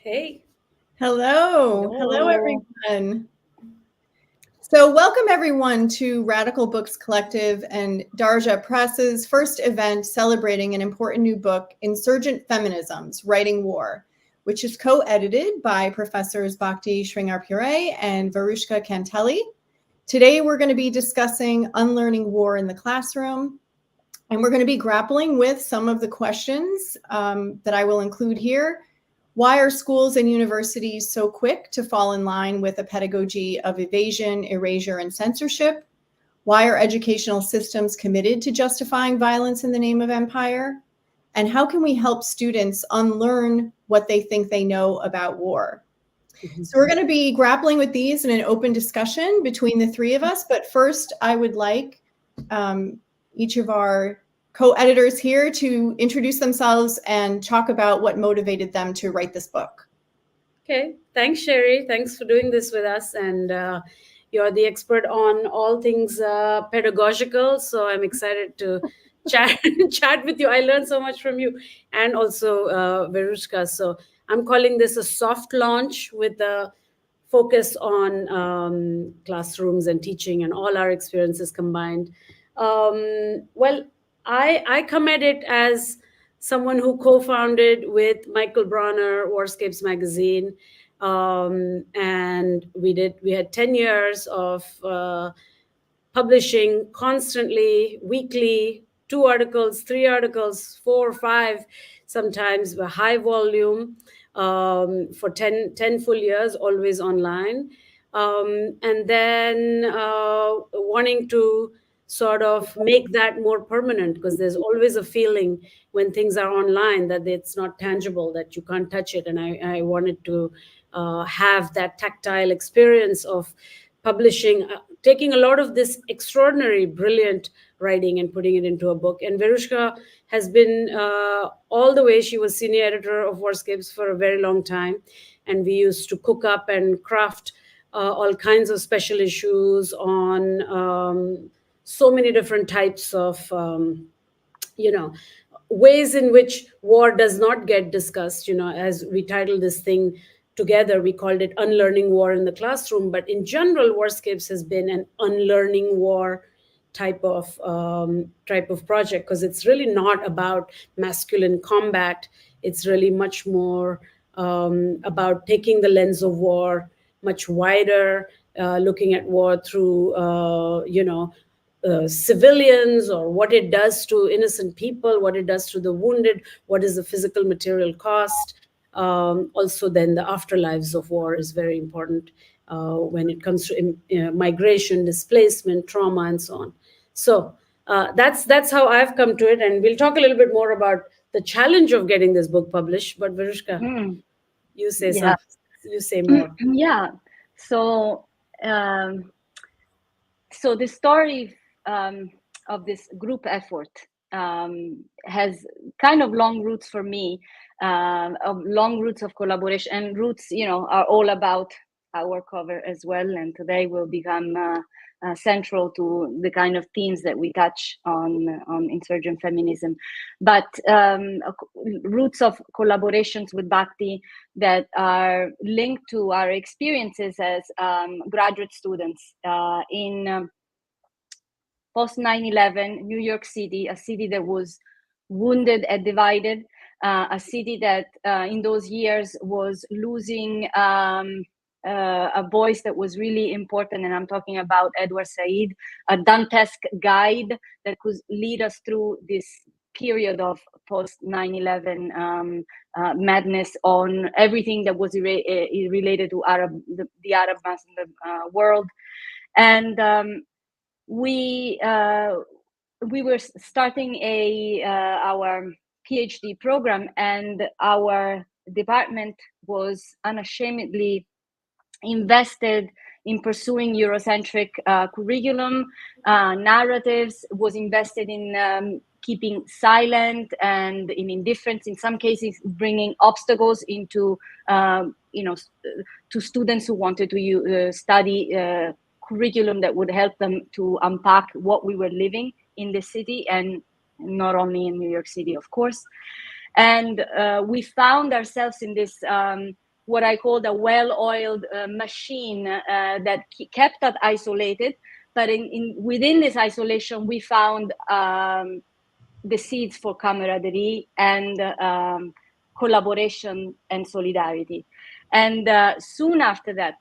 Hey. Hello. Hello, everyone. So welcome everyone to Radical Books Collective and Daraja Press's first event celebrating an important new book, Insurgent Feminisms, Writing War, which is co-edited by Professors Bhakti, Shringarpure and Varushka Cantelli. Today, we're going to be discussing Unlearning War in the classroom, and we're going to be grappling with some of the questions that I will include here. Why are schools and universities so quick to fall in line with a pedagogy of evasion, erasure, and censorship? Why are educational systems committed to justifying violence in the name of empire? And how can we help students unlearn what they think they know about war? So we're going to be grappling with these in an open discussion between the three of us. But first, I would like each of our co-editors here to introduce themselves and talk about what motivated them to write this book. Okay, thanks, Sherry. Thanks for doing this with us. And you're the expert on all things pedagogical, so I'm excited to chat with you. I learned so much from you, and also Varushka. So I'm calling this a soft launch with a focus on classrooms and teaching and all our experiences combined. Well, I come at it as someone who co-founded with Michael Bronner Warscapes magazine, and we had 10 years of publishing constantly, weekly, 2 articles, 3 articles, 4 or 5, sometimes a high volume, for 10 full years, always online, and then wanting to sort of make that more permanent, because there's always a feeling when things are online that it's not tangible, that you can't touch it. And I wanted to have that tactile experience of publishing, taking a lot of this extraordinary, brilliant writing and putting it into a book. And Varushka has been all the way, she was senior editor of Warscapes for a very long time. And we used to cook up and craft all kinds of special issues on so many different types of, ways in which war does not get discussed. As we titled this thing together, we called it Unlearning War in the Classroom. But in general, Warscapes has been an unlearning war type of project, because it's really not about masculine combat. It's really much more about taking the lens of war much wider, looking at war through, civilians, or what it does to innocent people, what it does to the wounded, what is the physical material cost. Also, then the afterlives of war is very important when it comes to migration, displacement, trauma, and so on. So that's how I've come to it, and we'll talk a little bit more about the challenge of getting this book published. But Varushka, you say something. You say more. Yeah. So the story of this group effort has kind of long roots for me, of long roots of collaboration, and roots, are all about our cover as well. And today will become central to the kind of themes that we touch on insurgent feminism. But roots of collaborations with Bhakti that are linked to our experiences as graduate students in post 9/11 New York City, a city that was wounded and divided, a city that in those years was losing a voice that was really important. And I'm talking about Edward Said, a Dantesque guide that could lead us through this period of post 9/11 madness on everything that was related to the Arab mass in the world. And we were starting our PhD program, and our department was unashamedly invested in pursuing Eurocentric curriculum, narratives, was invested in keeping silent and in indifference, in some cases bringing obstacles into, to students who wanted to study curriculum that would help them to unpack what we were living in the city, and not only in New York City, of course. And we found ourselves in this what I called a well-oiled machine that kept us isolated. But within this isolation, we found the seeds for camaraderie and collaboration and solidarity. And soon after that,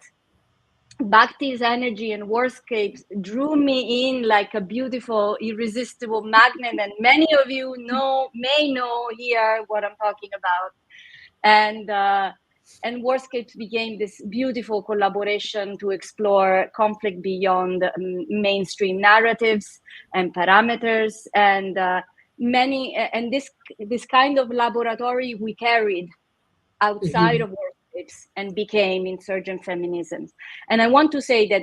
Bhakti's energy and Warscapes drew me in like a beautiful, irresistible magnet. And many of you may know here what I'm talking about. And Warscapes became this beautiful collaboration to explore conflict beyond mainstream narratives and parameters. And this kind of laboratory we carried outside of Warscapes and became Insurgent Feminisms. And I want to say that,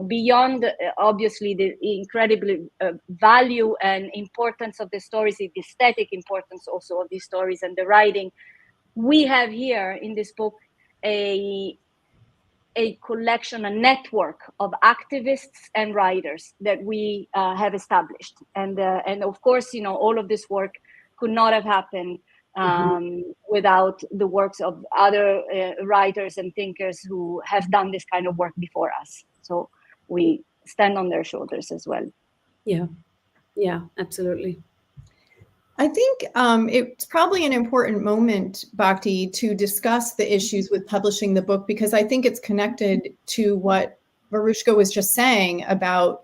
beyond obviously the incredible value and importance of the stories, the aesthetic importance also of these stories and the writing, we have here in this book a collection, a network of activists and writers that we have established. And of course, all of this work could not have happened without the works of other writers and thinkers who have done this kind of work before us. So we stand on their shoulders as well. Yeah, absolutely. I think it's probably an important moment, Bhakti, to discuss the issues with publishing the book, because I think it's connected to what Varushka was just saying about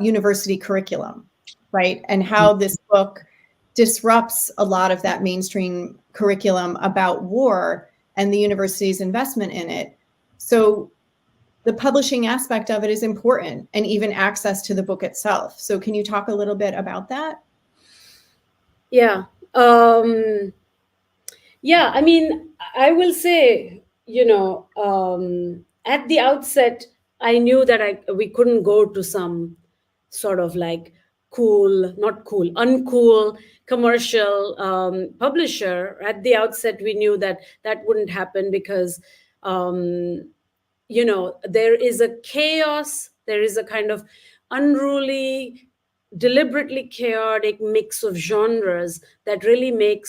university curriculum, right? And how this book disrupts a lot of that mainstream curriculum about war and the university's investment in it. So the publishing aspect of it is important, and even access to the book itself. So can you talk a little bit about that? Yeah. I mean, I will say, at the outset, I knew that we couldn't go to some sort of like uncool commercial publisher. At the outset, we knew that wouldn't happen because, there is a chaos, there is a kind of unruly, deliberately chaotic mix of genres that really made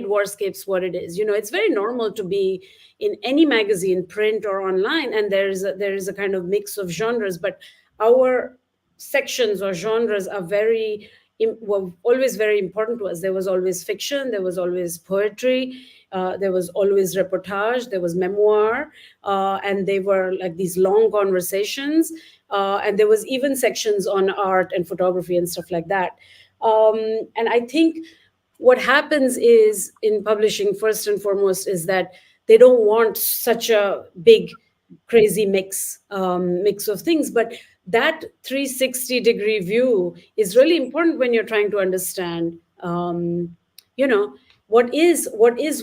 Warscapes what it is. It's very normal to be in any magazine, print or online, and there is a kind of mix of genres, but our sections or genres are were always very important to us. There was always fiction, there was always poetry, there was always reportage, there was memoir, and they were like these long conversations, and there was even sections on art and photography and stuff like that. And I think what happens is in publishing, first and foremost, is that they don't want such a big, crazy mix of things, but that 360-degree view is really important when you're trying to understand, what is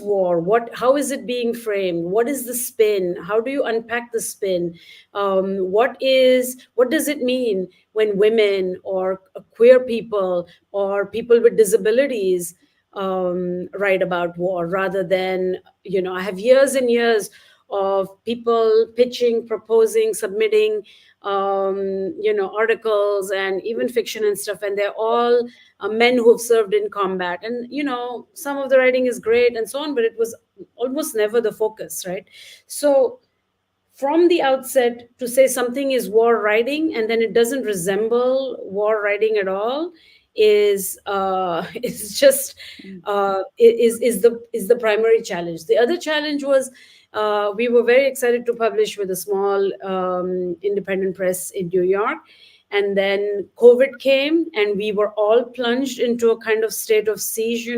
war? How is it being framed? What is the spin? How do you unpack the spin? What does it mean when women or queer people or people with disabilities write about war, rather than, I have years and years of people pitching, proposing, submitting, articles and even fiction and stuff, and they're all men who have served in combat. And some of the writing is great and so on, but it was almost never the focus, right? So from the outset, to say something is war writing and then it doesn't resemble war writing at all is the primary challenge. The other challenge was, we were very excited to publish with a small independent press in New York. And then COVID came and we were all plunged into a kind of state of siege.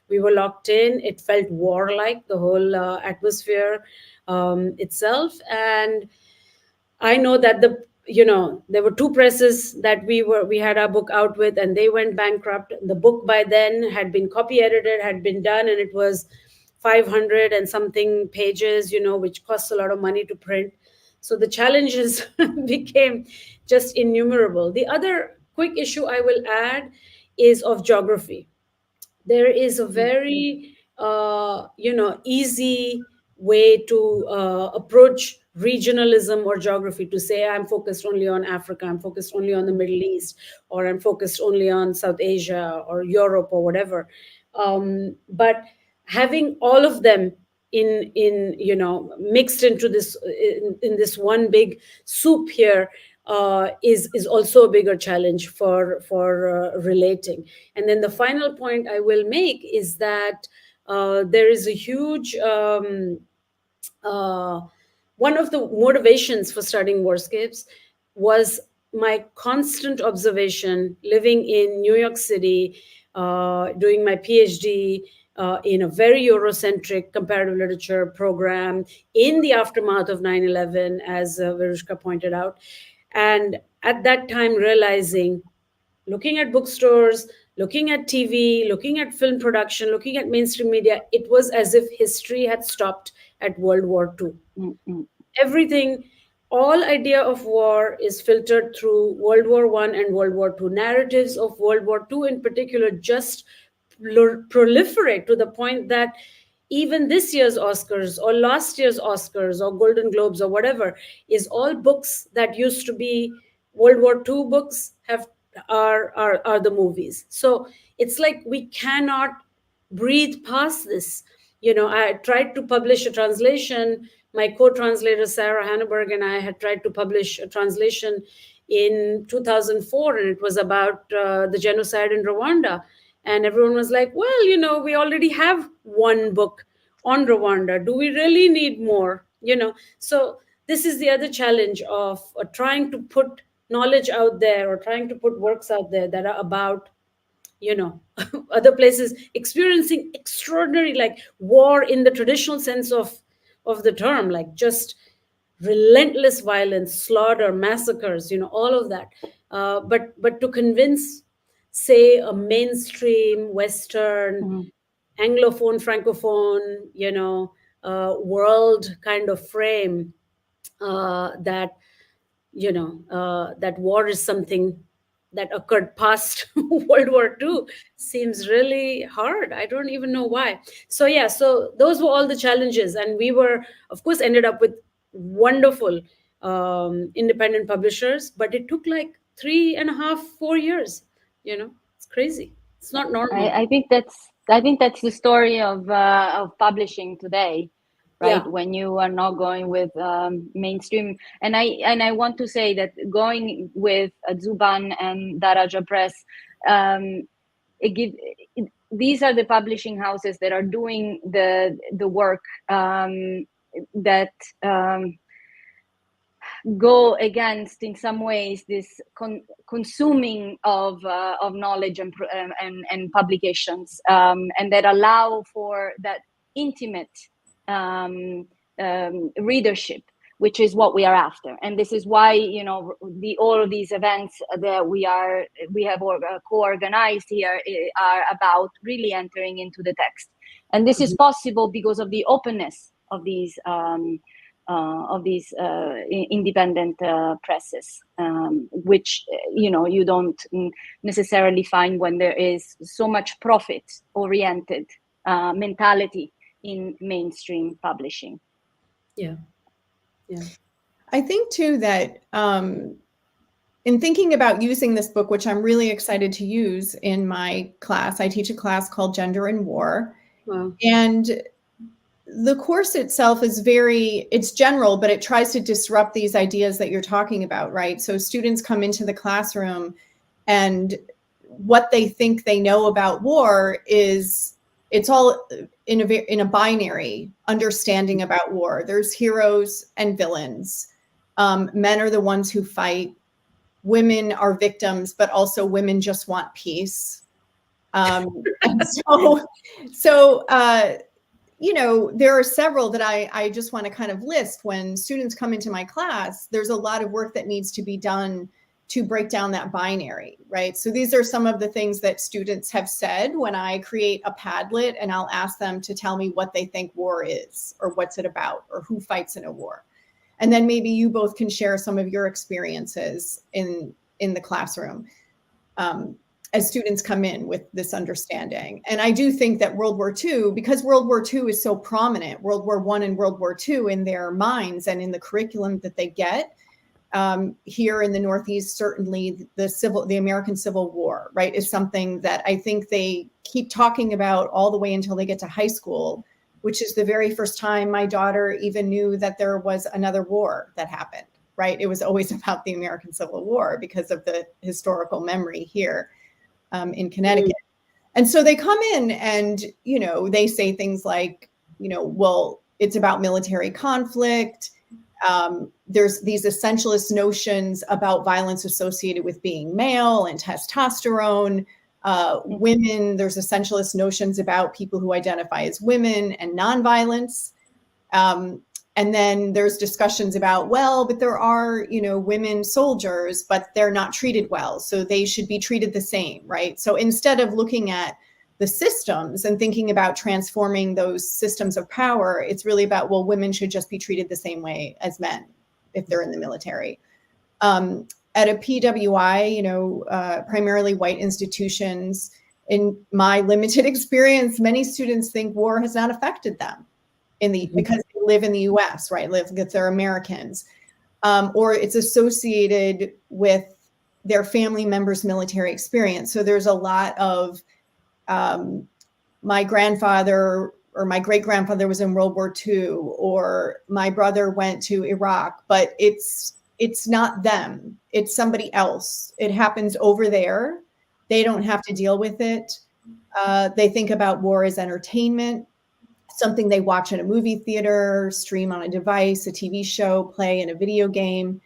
We were locked in. It felt warlike, the whole atmosphere itself. And I know that there were two presses that we had our book out with, and they went bankrupt. The book by then had been copy edited, had been done, and it was 500 and something pages, which costs a lot of money to print. So the challenges became just innumerable. The other quick issue I will add is of geography. There is a very, easy way to approach regionalism or geography, to say I'm focused only on Africa, I'm focused only on the Middle East, or I'm focused only on South Asia or Europe or whatever. But having all of them in mixed into this in this one big soup here is also a bigger challenge for relating. And then the final point I will make is that there is a huge one of the motivations for starting Warscapes was my constant observation living in New York City, doing my PhD in a very Eurocentric comparative literature program in the aftermath of 9/11, as Verushka pointed out. And at that time, realizing, looking at bookstores, looking at TV, looking at film production, looking at mainstream media, it was as if history had stopped at World War II. Mm-hmm. Everything, all idea of war is filtered through World War I and World War II. Narratives of World War II in particular just proliferate to the point that even this year's Oscars or last year's Oscars or Golden Globes or whatever is all books that used to be World War II books are the movies. So it's like we cannot breathe past this. I tried to publish a translation. My co-translator Sarah Hanneberg and I had tried to publish a translation in 2004, and it was about the genocide in Rwanda. And everyone was like, well, we already have one book on Rwanda. Do we really need more? So this is the other challenge of trying to put knowledge out there or trying to put works out there that are about other places experiencing extraordinary, like, war in the traditional sense of the term, like just relentless violence, slaughter, massacres, all of that. But to convince, say, a mainstream Western, Anglophone, Francophone, world kind of frame that that war is something that occurred past World War II seems really hard. I don't even know why. So those were all the challenges. And we were, of course, ended up with wonderful independent publishers, but it took like 3.5, 4 years. It's crazy. It's not normal. I think that's the story of publishing today, right? Yeah. When you are not going with mainstream, and I want to say that going with Zuban and Daraja Press, these are the publishing houses that are doing the work that go against, in some ways, this consuming of knowledge and publications, and that allow for that intimate readership, which is what we are after. And this is why all of these events that we have co-organized here are about really entering into the text. And this is possible because of the openness of these independent presses, which you don't necessarily find when there is so much profit-oriented mentality in mainstream publishing. Yeah. I think too that in thinking about using this book, which I'm really excited to use in my class, I teach a class called Gender and War. Wow. And the course itself is it's general, but it tries to disrupt these ideas that you're talking about, right? So students come into the classroom and what they think they know about war it's all in a binary understanding about war. There's heroes and villains. Men are the ones who fight. Women are victims, but also women just want peace. And so there are several that I just want to kind of list. When students come into my class, there's a lot of work that needs to be done to break down that binary, right? So these are some of the things that students have said when I create a Padlet and I'll ask them to tell me what they think war is, or what's it about, or who fights in a war. And then maybe you both can share some of your experiences in the classroom as students come in with this understanding. And I do think that World War II, because World War II is so prominent, World War I and World War II in their minds and in the curriculum that they get, here in the Northeast, certainly the American Civil War, right, is something that I think they keep talking about all the way until they get to high school, which is the very first time my daughter even knew that there was another war that happened, right? It was always about the American Civil War because of the historical memory here in Connecticut. And so they come in and, you know, they say things like, you know, well, it's about military conflict. There's these essentialist notions about violence associated with being male and testosterone. Women, there's essentialist notions about people who identify as women and nonviolence. And then there's discussions about, well, but there are, you know, women soldiers, but they're not treated well, so they should be treated the same, right? So instead of looking at the systems and thinking about transforming those systems of power, it's really about, well, women should just be treated the same way as men if they're in the military. At a PWI, you know, primarily white institutions, in my limited experience, many students think war has not affected them because they live in the US, right? Because they're Americans. Or it's associated with their family members' military experience. So there's a lot of my grandfather or my great-grandfather was in World War II, or my brother went to Iraq, but it's not them, it's somebody else. It happens over there. They don't have to deal with it. They think about war as entertainment, something they watch in a movie theater, stream on a device, a TV show, play in a video game,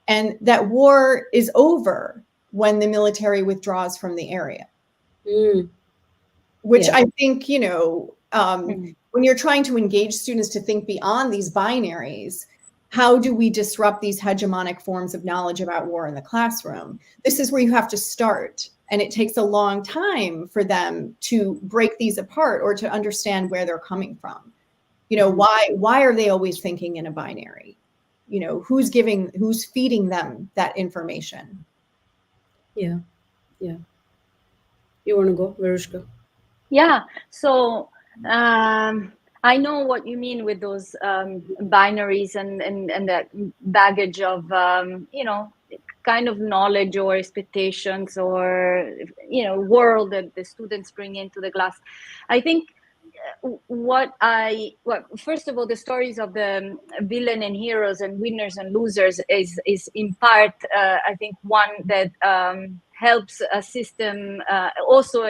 and that war is over when the military withdraws from the area. Which I think, you know, when you're trying to engage students to think beyond these binaries, how do we disrupt these hegemonic forms of knowledge about war in the classroom? This is where you have to start. And it takes a long time for them to break these apart or to understand where they're coming from. You know, why are they always thinking in a binary? You know, who's feeding them that information? Yeah. You want to go, Verushka? Yeah. So I know what you mean with those binaries and that baggage of, you know, kind of knowledge or expectations or, you know, world that the students bring into the class. I think first of all, the stories of the villain and heroes and winners and losers is in part, I think, one that helps a system also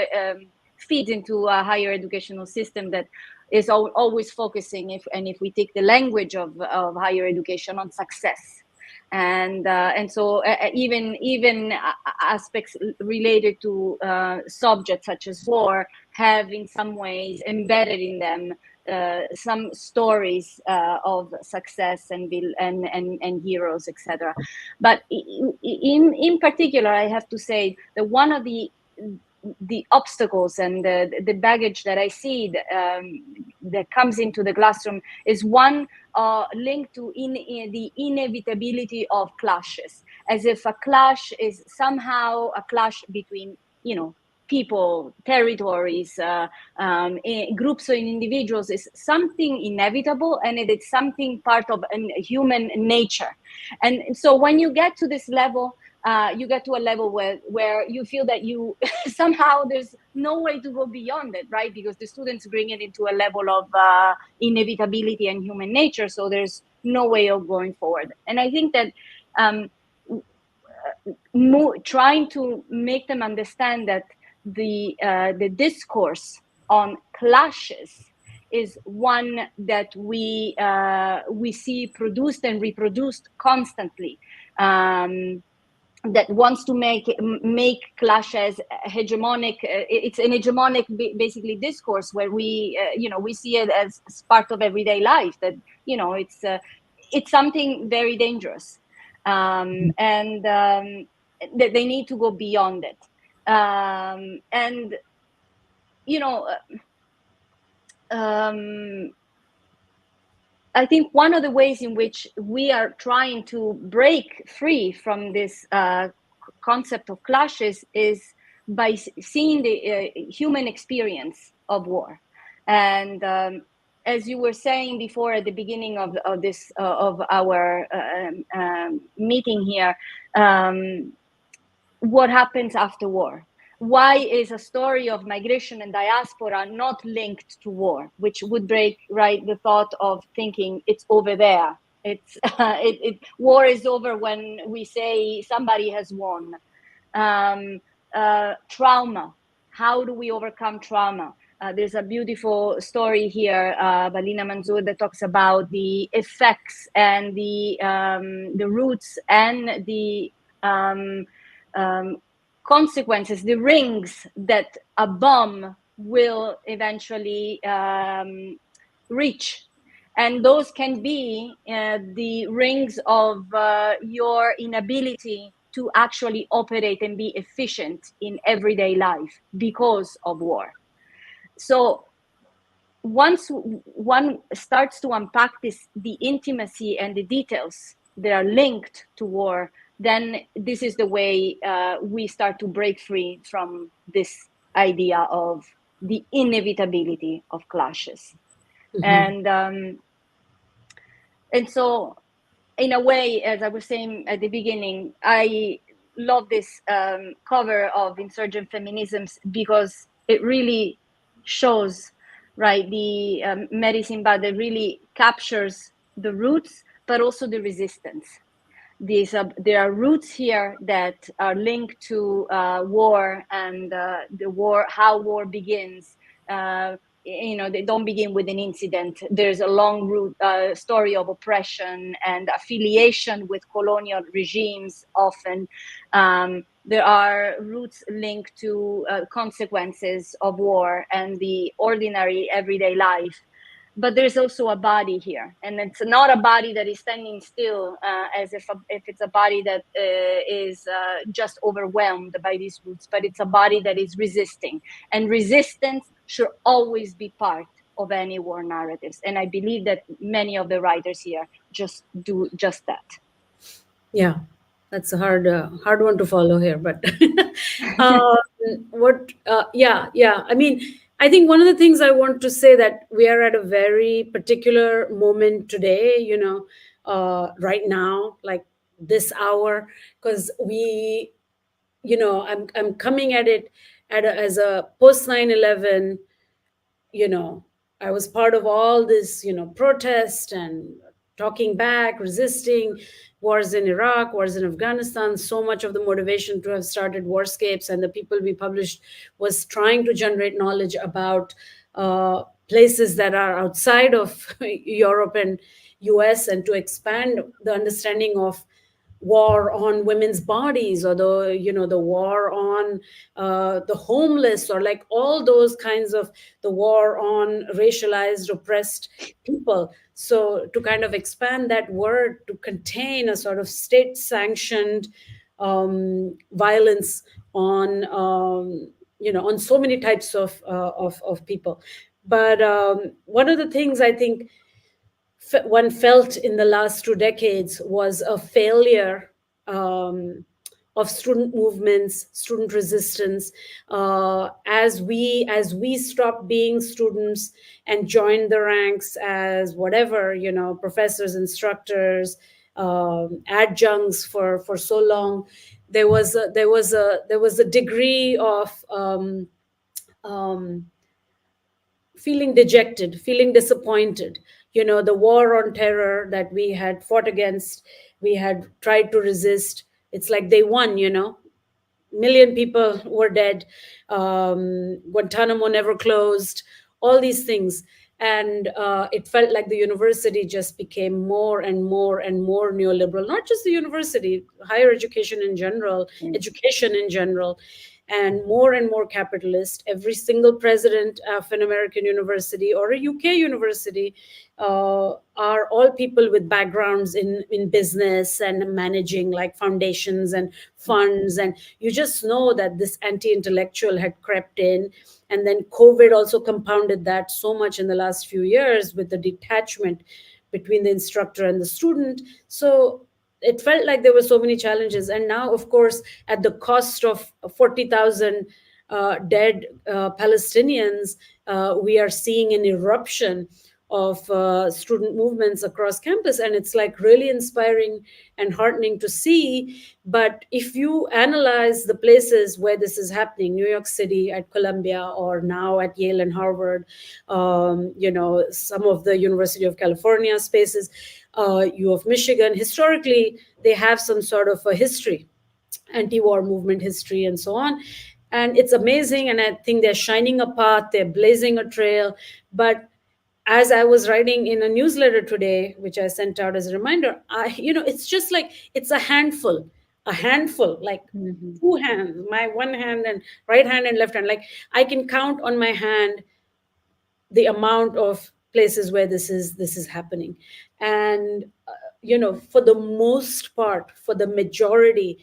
feed into a higher educational system that is always focusing, if we take the language of higher education, on success. And so even aspects related to subjects such as war have in some ways embedded in them some stories of success and heroes, etc. But in particular, I have to say that one of the obstacles and the baggage that I see that comes into the classroom is one linked to the inevitability of clashes, as if a clash is somehow a clash between, you know, people, territories, groups or individuals is something inevitable, and it is something part of human nature. And so when you get to this level, you get to a level where you feel that you somehow there's no way to go beyond it, right? Because the students bring it into a level of inevitability and human nature, so there's no way of going forward. And I think that trying to make them understand that the discourse on clashes is one that we see produced and reproduced constantly. That wants to make clashes hegemonic. It's an hegemonic, basically, discourse where we, you know, we see it as part of everyday life. That, you know, it's something very dangerous, and that they need to go beyond it. And you know, I think one of the ways in which we are trying to break free from this concept of clashes is by seeing the human experience of war. And as you were saying before at the beginning of this of our meeting here, what happens after war? Why is a story of migration and diaspora not linked to war, which would break the thought of thinking it's over there. It's war is over when we say somebody has won. Trauma. How do we overcome trauma? There's a beautiful story here by Lina Manzoor that talks about the effects and the roots and the consequences, the rings that a bomb will eventually reach. And those can be the rings of your inability to actually operate and be efficient in everyday life because of war. So once one starts to unpack the intimacy and the details that are linked to war, then this is the way we start to break free from this idea of the inevitability of clashes. And so, in a way, as I was saying at the beginning, I love this cover of Insurgent Feminisms because it really shows, the Mary Simba that really captures the roots, but also the resistance. There are roots here that are linked to war and the war, how war begins. They don't begin with an incident. There's a long root story of oppression and affiliation with colonial regimes often. There are roots linked to consequences of war and the ordinary everyday life. But there's also a body here, and it's not a body that is standing still, as if it's a body that is just overwhelmed by these roots, but it's a body that is resisting, and resistance should always be part of any war narratives. And I believe that many of the writers here just do just that. Yeah, that's a hard one to follow here, but yeah. I mean, I think one of the things I want to say that we are at a very particular moment today, right now, like this hour, because I'm coming at it as a post 9/11. I was part of all this, protest and talking back, resisting wars in Iraq, wars in Afghanistan. So much of the motivation to have started Warscapes and the people we published was trying to generate knowledge about places that are outside of Europe and US, and to expand the understanding of war on women's bodies, or the war on the homeless, or like all those kinds of the war on racialized oppressed people. So to kind of expand that word to contain a sort of state sanctioned violence on on so many types of people. But one of the things I think one felt in the last 2 decades was a failure of student movements, student resistance, as we stopped being students and joined the ranks as whatever, professors, instructors, adjuncts for so long. There was a degree of feeling dejected, feeling disappointed. The war on terror that we had fought against, we had tried to resist. It's like they won, million people were dead. Guantanamo never closed, all these things. And it felt like the university just became more and more and more neoliberal, not just the university, higher education in general, education in general, and more capitalist. Every single president of an American university or a UK university are all people with backgrounds in business and managing, like foundations and funds. And you just know that this anti-intellectual had crept in. And then COVID also compounded that so much in the last few years with the detachment between the instructor and the student. So it felt like there were so many challenges. And now, of course, at the cost of 40,000 dead Palestinians, we are seeing an eruption student movements across campus, and it's like really inspiring and heartening to see. But if you analyze the places where this is happening, New York City, at Columbia, or now at Yale and Harvard, some of the University of California spaces, U of Michigan, historically they have some sort of a history, anti-war movement history and so on. And it's amazing, and I think they're shining a path, they're blazing a trail. But as I was writing in a newsletter today, which I sent out as a reminder, it's just like, it's a handful, like two hands, my one hand and right hand and left hand. Like, I can count on my hand the amount of places where this is happening. And for the most part, for the majority,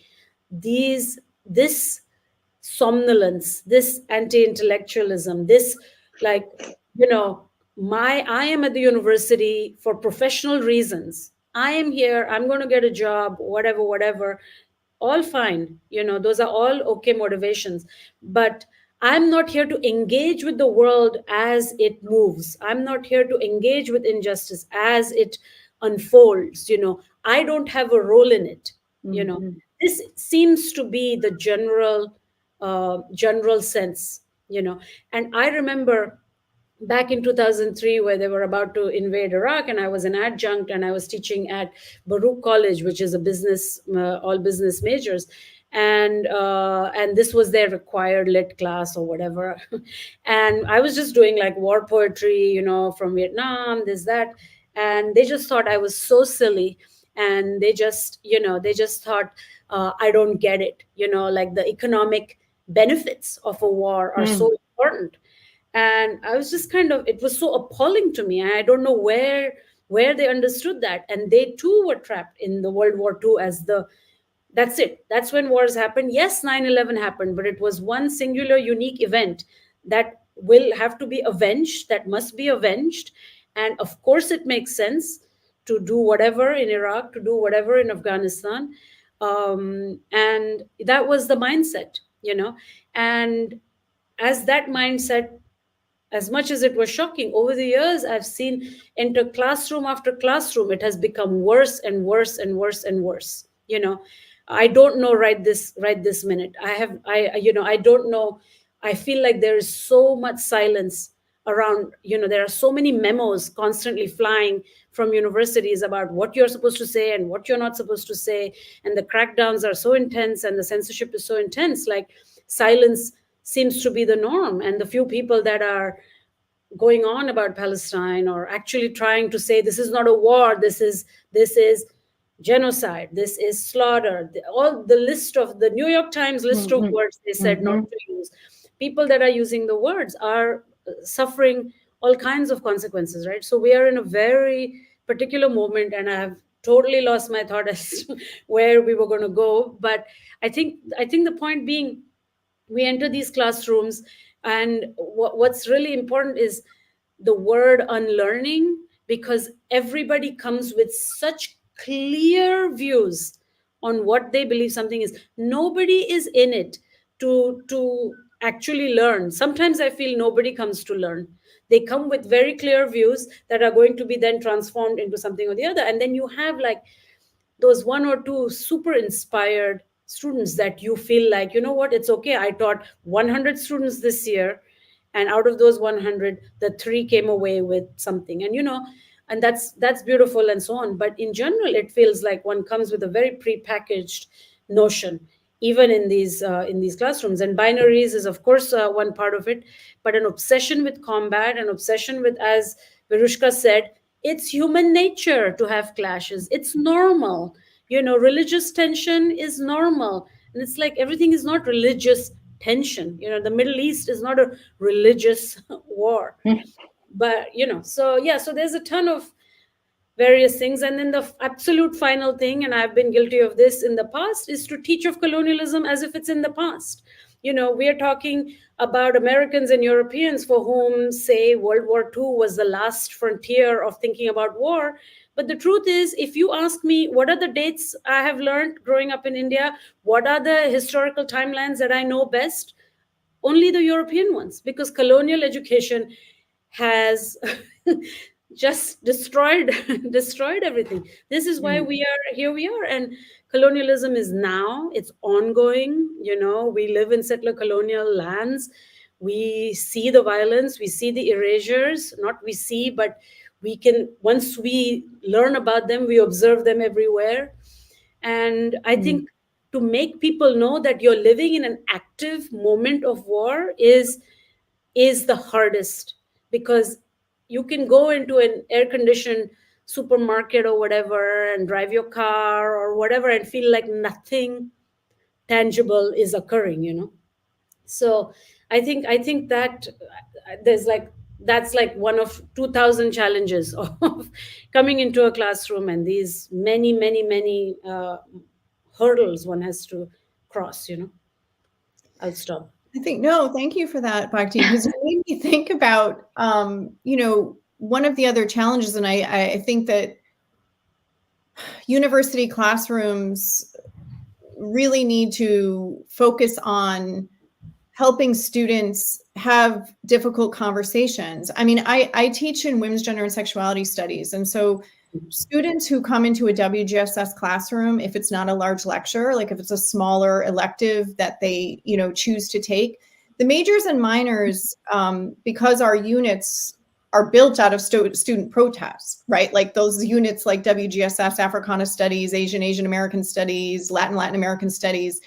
this somnolence, this anti-intellectualism, this, like, I am at the university for professional reasons. I am here, I'm going to get a job, whatever, all fine. Those are all okay motivations. But I'm not here to engage with the world as it moves. I'm not here to engage with injustice as it unfolds. I don't have a role in it. This seems to be the general sense. And I remember back in 2003, where they were about to invade Iraq, and I was an adjunct, and I was teaching at Baruch College, which is a business, all business majors. And this was their required lit class or whatever. And I was just doing like war poetry, from Vietnam, this, that. And they just thought I was so silly. And they just thought, I don't get it, like the economic benefits of a war are so important. And I was just it was so appalling to me. I don't know where they understood that. And they too were trapped in the World War II as that's it. That's when wars happened. Yes, 9/11 happened, but it was one singular, unique event that will have to be avenged, that must be avenged. And of course, it makes sense to do whatever in Iraq, to do whatever in Afghanistan. And that was the mindset, And as that mindset, as much as it was shocking, over the years, I've seen enter classroom after classroom, it has become worse and worse and worse and worse. I don't know right this minute. I don't know. I feel like there is so much silence around. There are so many memos constantly flying from universities about what you're supposed to say and what you're not supposed to say. And the crackdowns are so intense and the censorship is so intense. Like, silence seems to be the norm. And the few people that are going on about Palestine, or actually trying to say this is not a war, this is genocide, this is slaughter, all the list of the New York Times list of words they said not to use, people that are using the words are suffering all kinds of consequences, right? So we are in a very particular moment, and I have totally lost my thought as to where we were going to go. But I think the point being, we enter these classrooms, and what's really important is the word unlearning, because everybody comes with such clear views on what they believe something is. Nobody is in it to actually learn. Sometimes I feel nobody comes to learn. They come with very clear views that are going to be then transformed into something or the other. And then you have like those one or two super inspired students that you feel like, what, it's okay. I taught 100 students this year, and out of those 100, the 3 came away with something. And that's beautiful and so on. But in general, it feels like one comes with a very prepackaged notion, even in these classrooms. And binaries is, of course, one part of it, but an obsession with combat, an obsession with, as Virushka said, it's human nature to have clashes. It's normal. Religious tension is normal. And it's like everything is not religious tension. The Middle East is not a religious war. But, so there's a ton of various things. And then the absolute final thing, and I've been guilty of this in the past, is to teach of colonialism as if it's in the past. We are talking about Americans and Europeans for whom, say, World War II was the last frontier of thinking about war. But the truth is, if you ask me, what are the dates I have learned growing up in India? What are the historical timelines that I know best? Only the European ones, because colonial education has just destroyed destroyed everything. This is why we are here we are. And colonialism is now, it's ongoing. We live in settler colonial lands. We see the violence, we see the erasures, not we see, but we can, once we learn about them, we observe them everywhere. And I think to make people know that you're living in an active moment of war is the hardest, because you can go into an air conditioned supermarket or whatever and drive your car or whatever and feel like nothing tangible is occurring. So I think that there's like that's like one of 2000 challenges of coming into a classroom, and these many hurdles one has to cross. I'll stop. I think, no, thank you for that, Bhakti, because it made me think about, one of the other challenges, and I think that university classrooms really need to focus on helping students have difficult conversations. I mean, I teach in women's gender and sexuality studies. And so students who come into a WGSS classroom, if it's not a large lecture, like if it's a smaller elective that they, choose to take, the majors and minors, because our units are built out of student protests, right? Like those units like WGSS, Africana Studies, Asian American Studies, Latin American Studies,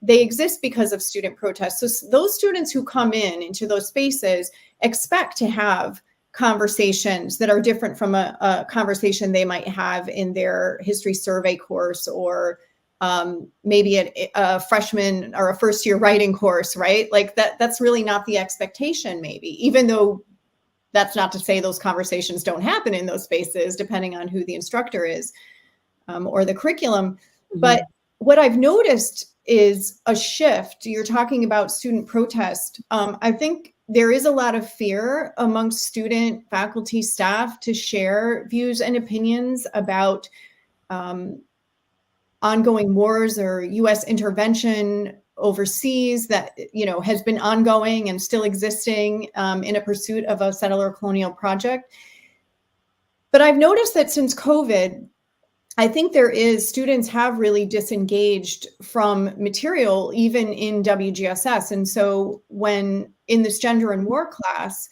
they exist because of student protests. So those students who come into those spaces expect to have conversations that are different from a conversation they might have in their history survey course, or maybe a freshman or a first year writing course, right? Like that's really not the expectation, maybe, even though that's not to say those conversations don't happen in those spaces, depending on who the instructor is, or the curriculum. But what I've noticed is a shift. You're talking about student protest. I think there is a lot of fear amongst student, faculty, staff to share views and opinions about ongoing wars or U.S. intervention overseas that, has been ongoing and still existing in a pursuit of a settler colonial project. But I've noticed that since COVID, I think students have really disengaged from material, even in WGSS. And so when in this gender and war class,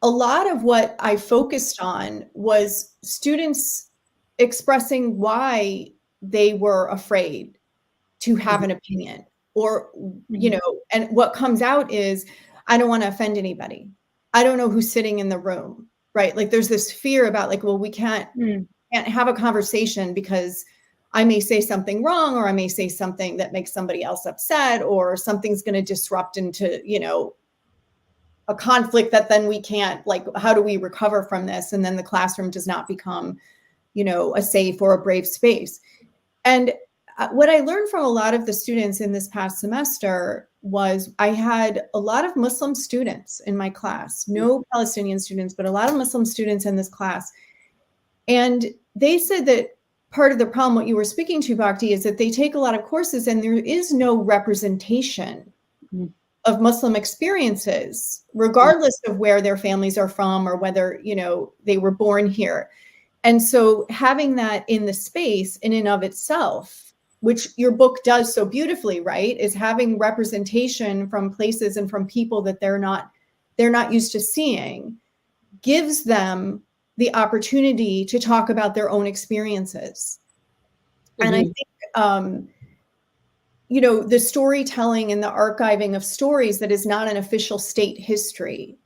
a lot of what I focused on was students expressing why they were afraid to have an opinion, or, and what comes out is, I don't want to offend anybody. I don't know who's sitting in the room, right? Like there's this fear about like, well, we can't have a conversation because I may say something wrong, or I may say something that makes somebody else upset, or something's going to disrupt into, a conflict that then we can't, like, how do we recover from this? And then the classroom does not become, a safe or a brave space. And what I learned from a lot of the students in this past semester was I had a lot of Muslim students in my class, no Palestinian students, but a lot of Muslim students in this class. And they said that part of the problem, what you were speaking to, Bhakti, is that they take a lot of courses and there is no representation of Muslim experiences, regardless of where their families are from or whether, they were born here. And so having that in the space in and of itself, which your book does so beautifully, right, is having representation from places and from people that they're not used to seeing, gives them the opportunity to talk about their own experiences. And I think, the storytelling and the archiving of stories that is not an official state history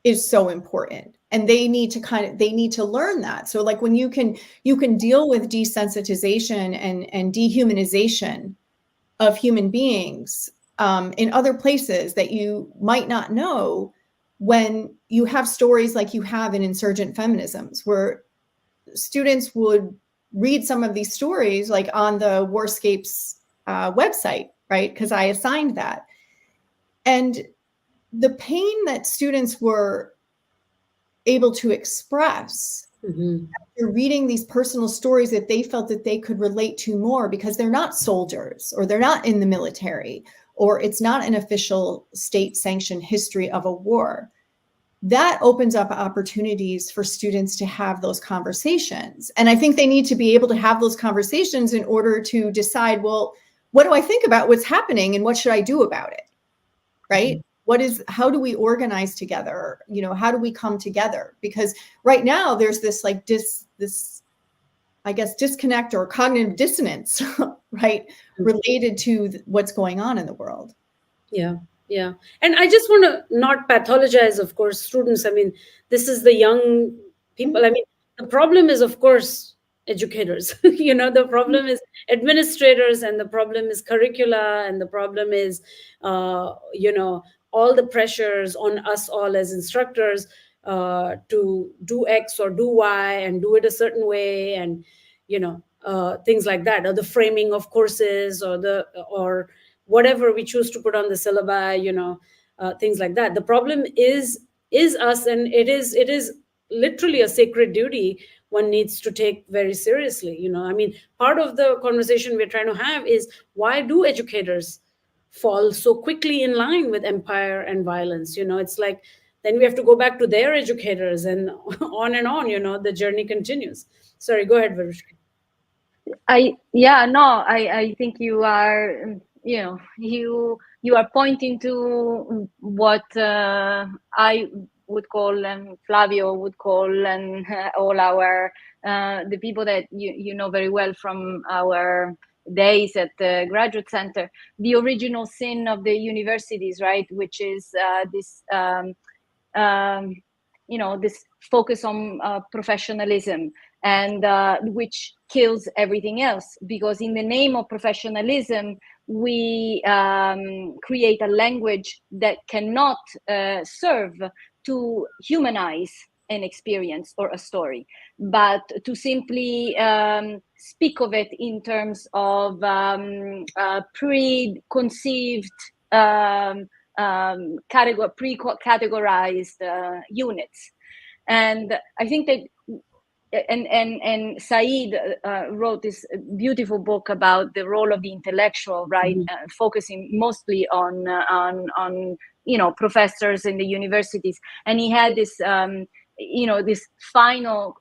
is so important. And they need to learn that. So like when you can deal with desensitization and dehumanization of human beings in other places that you might not know, when you have stories like you have in Insurgent Feminisms, where students would read some of these stories like on the Warscapes website, right? Because I assigned that. And the pain that students were able to express after reading these personal stories that they felt that they could relate to more, because they're not soldiers or they're not in the military, or it's not an official state sanctioned history of a war. that opens up opportunities for students to have those conversations. And I think they need to be able to have those conversations in order to decide, well, what do I think about what's happening and what should I do about it? Right? How do we organize together? You know, how do we come together? Because right now there's this like I guess disconnect or cognitive dissonance, right? Related to what's going on in the world. Yeah. Yeah. And I just want to not pathologize, of course, students. I mean, this is the young people. I mean, the problem is, of course, educators. You know, the problem is administrators, and the problem is curricula, and the problem is, you know, all the pressures on us all as instructors to do X or do Y and do it a certain way, and, you know, things like that, or the framing of courses, or whatever we choose to put on the syllabi, you know, things like that. The problem is us, and it is literally a sacred duty one needs to take very seriously. You know, I mean, part of the conversation we're trying to have is, why do educators fall so quickly in line with empire and violence? You know, it's like, then we have to go back to their educators, and on, you know, the journey continues. Sorry, go ahead, Varushka. I think you are, you know, you are pointing to what I would call, and Flavio would call, and all our the people that you know very well from our days at the graduate center, the original sin of the universities, right? Which is this you know, this focus on professionalism, and which kills everything else, because in the name of professionalism we create a language that cannot serve to humanize an experience or a story, but to simply speak of it in terms of preconceived pre-categorized units. And I think that and Said wrote this beautiful book about the role of the intellectual, right? Focusing mostly on you know, professors in the universities, and he had this you know, this final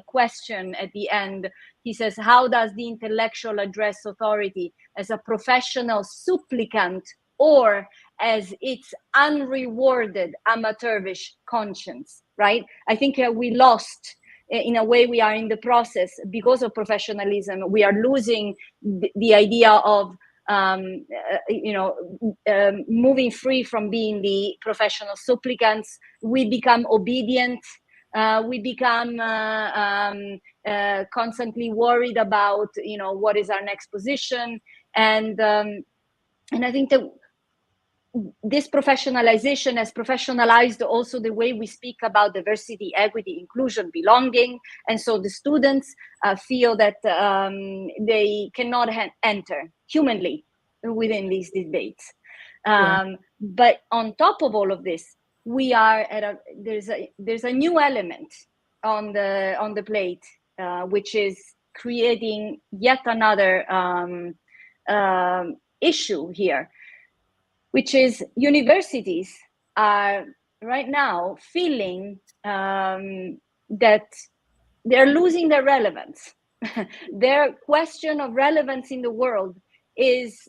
question at the end. He says, how does the intellectual address authority? As a professional supplicant, or as its unrewarded amateurish conscience, right? I think we lost, in a way, we are in the process, because of professionalism, we are losing the idea of you know, moving free from being the professional supplicants. We become obedient. We become constantly worried about, you know, what is our next position, and I think that this professionalization has professionalized also the way we speak about diversity, equity, inclusion, belonging. And so the students feel that they cannot enter humanly within these debates. But on top of all of this, we are at there's a new element on the plate, which is creating yet another issue here, which is universities are right now feeling that they're losing their relevance. Their question of relevance in the world is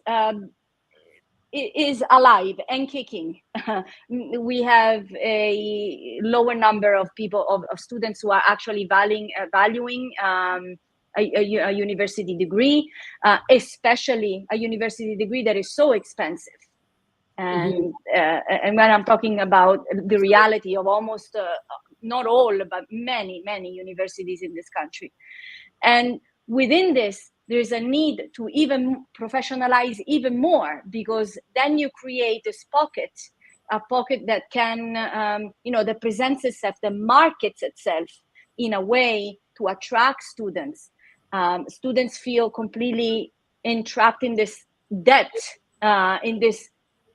alive and kicking. We have a lower number of people, of students who are actually valuing a university degree, especially a university degree that is so expensive. And when I'm talking about the reality of almost not all, but many universities in this country, and within this, there's a need to even professionalize even more, because then you create this pocket, a pocket that can, you know, that presents itself, that markets itself in a way to attract students. Students feel completely entrapped in this debt, in this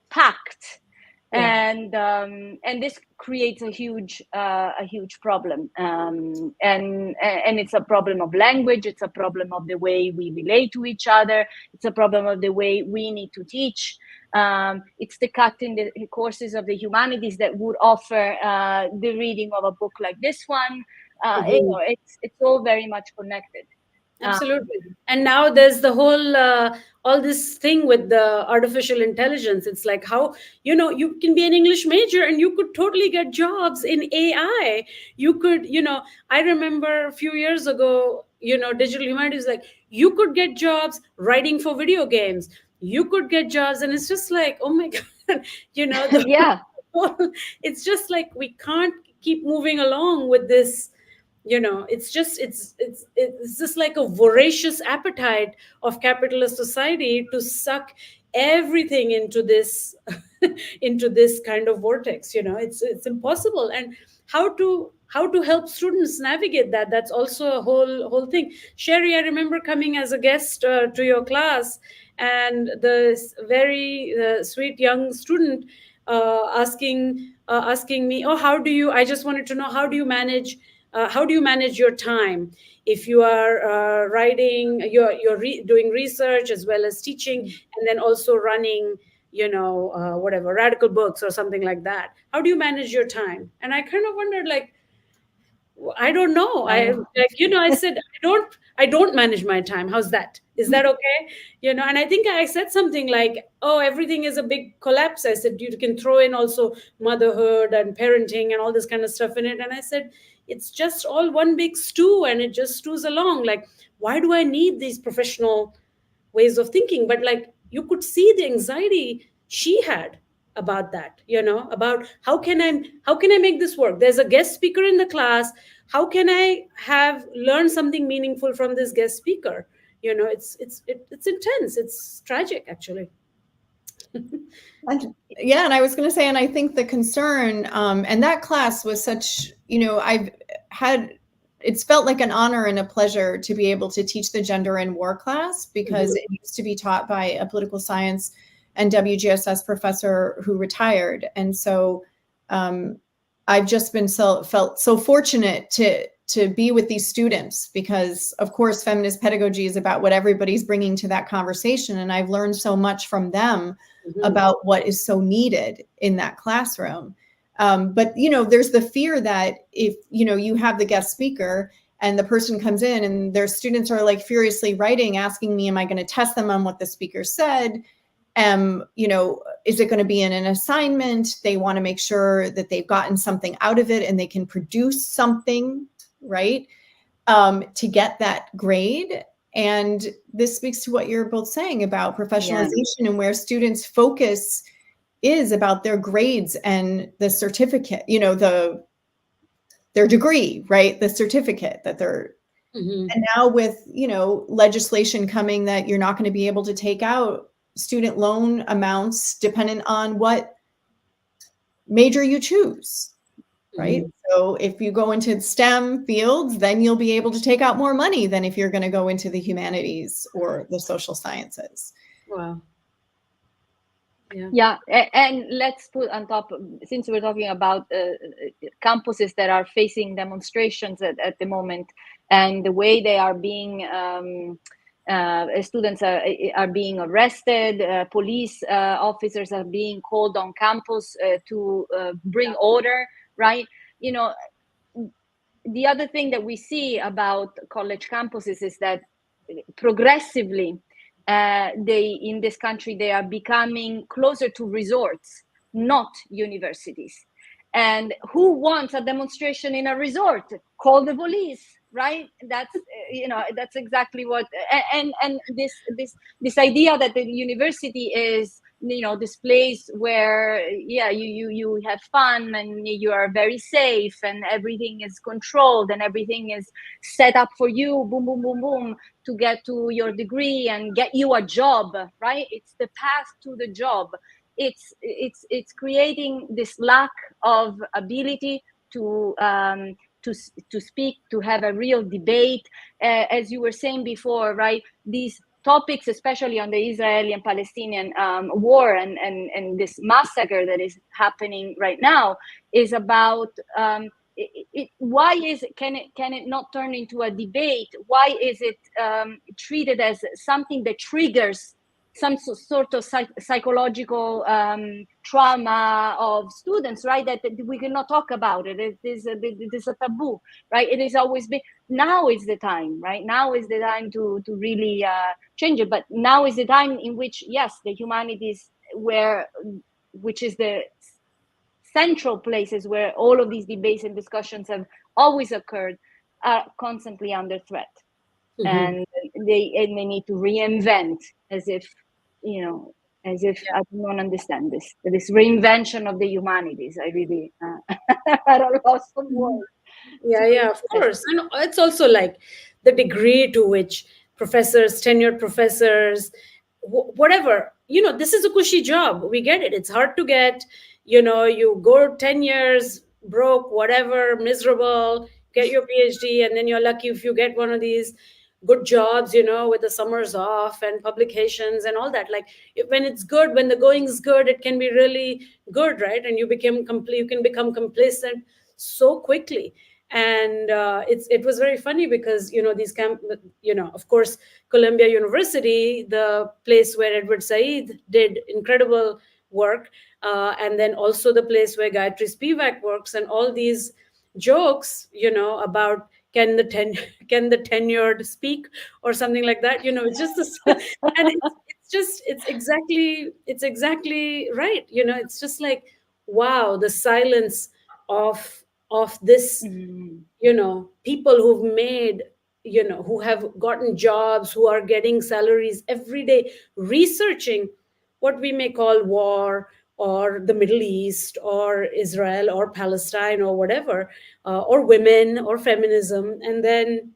pact, And this creates a huge problem, and it's a problem of language. It's a problem of the way we relate to each other. It's a problem of the way we need to teach. It's the cut in the courses of the humanities that would offer the reading of a book like this one. It's all very much connected. Absolutely. And now there's the whole all this thing with the artificial intelligence. It's like how, you can be an English major and you could totally get jobs in AI. You could, I remember a few years ago, digital humanities, like you could get jobs writing for video games. You could get jobs, and it's just like, oh my God, it's just like we can't keep moving along with this. It's just like a voracious appetite of capitalist society to suck everything into this into this kind of vortex. It's impossible. And how to help students navigate that, that's also a whole thing. Sherry, I remember coming as a guest to your class, and the very sweet young student asking me, oh, I just wanted to know, how do you manage your time if you are writing, you're doing research as well as teaching, and then also running, whatever, radical books or something like that? How do you manage your time? And I kind of wondered, like, I don't know. I said, I don't manage my time. How's that? Is that okay? And I think I said something like, oh, everything is a big collapse. I said, you can throw in also motherhood and parenting and all this kind of stuff in it. And I said, it's just all one big stew, and it just stews along. Like, why do I need these professional ways of thinking? But like, you could see the anxiety she had about that, about how can I make this work? There's a guest speaker in the class. How can I learn something meaningful from this guest speaker? It's intense. It's tragic, actually. Yeah, and I was going to say, and I think the concern, and that class was such, it's felt like an honor and a pleasure to be able to teach the gender and war class, because it used to be taught by a political science and WGSS professor who retired. And so I've just been felt so fortunate to be with these students, because of course, feminist pedagogy is about what everybody's bringing to that conversation. And I've learned so much from them about what is so needed in that classroom. But, there's the fear that if, you have the guest speaker and the person comes in and their students are like furiously writing, asking me, am I going to test them on what the speaker said? Is it going to be in an assignment? They want to make sure that they've gotten something out of it and they can produce something, right? To get that grade. And this speaks to what you're both saying about professionalization and where students' focus is about their grades and the certificate, their degree, right? The certificate that they're, and now with, legislation coming that you're not going to be able to take out student loan amounts dependent on what major you choose, right? So if you go into STEM fields, then you'll be able to take out more money than if you're going to go into the humanities or the social sciences. Wow. Yeah, and let's put on top, since we're talking about campuses that are facing demonstrations at the moment, and the way they are being, students are being arrested, police officers are being called on campus to bring order, right? The other thing that we see about college campuses is that progressively, in this country, they are becoming closer to resorts, not universities. And who wants a demonstration in a resort? Call the police, right? That's that's exactly what. And this idea that the university is this place where you have fun and you are very safe and everything is controlled and everything is set up for you, boom boom boom boom, to get to your degree and get you a job, right? It's the path to the job. It's creating this lack of ability to speak, to have a real debate, as you were saying before, right? These topics, especially on the Israeli and Palestinian war and this massacre that is happening right now, is about why can it not turn into a debate? Why is it treated as something that triggers some sort of psychological trauma of students, right? That we cannot talk about it. It is a taboo, right? It is always been. Now is the time, right? Now is the time to really change it. But now is the time in which, yes, the humanities, which is the central places where all of these debates and discussions have always occurred, are constantly under threat. And they may need to reinvent, as if I don't understand this reinvention of the humanities. I really I don't lost some words. Yeah, of course. And it's also like the degree to which professors, tenured professors, whatever, this is a cushy job. We get it. It's hard to get. You go 10 years broke, whatever, miserable, get your PhD, and then you're lucky if you get one of these good jobs, with the summers off and publications and all that. Like when it's good, when the going's good, it can be really good, right? And you can become complacent so quickly. And it was very funny because these of course, Columbia University, the place where Edward Said did incredible work, and then also the place where Gayatri Spivak works, and all these jokes about can the tenured speak or something like that, it's just this, and it's exactly right. It's just like, wow, the silence of this, people who've made, who have gotten jobs, who are getting salaries every day researching what we may call war, or the Middle East, or Israel, or Palestine, or whatever, or women, or feminism, and then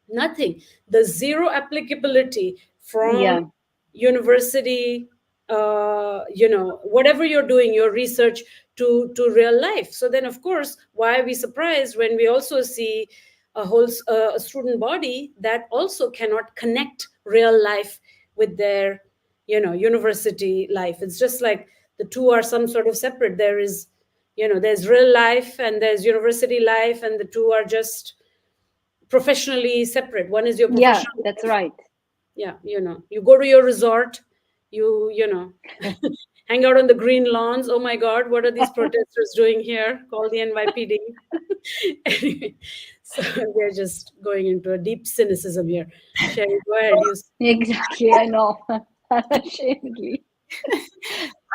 nothing. The zero applicability from university, whatever you're doing, your research, to real life. So then, of course, why are we surprised when we also see a whole student body that also cannot connect real life with their university life? It's just like the two are some sort of separate. There's real life and there's university life, and the two are just professionally separate. One is your professional life. That's life. Right. Yeah, you go to your resort, you hang out on the green lawns. Oh my God, what are these protesters doing here? Call the NYPD. Anyway, so we're just going into a deep cynicism here. Sherry, go ahead. Exactly, I know. Ashamedly.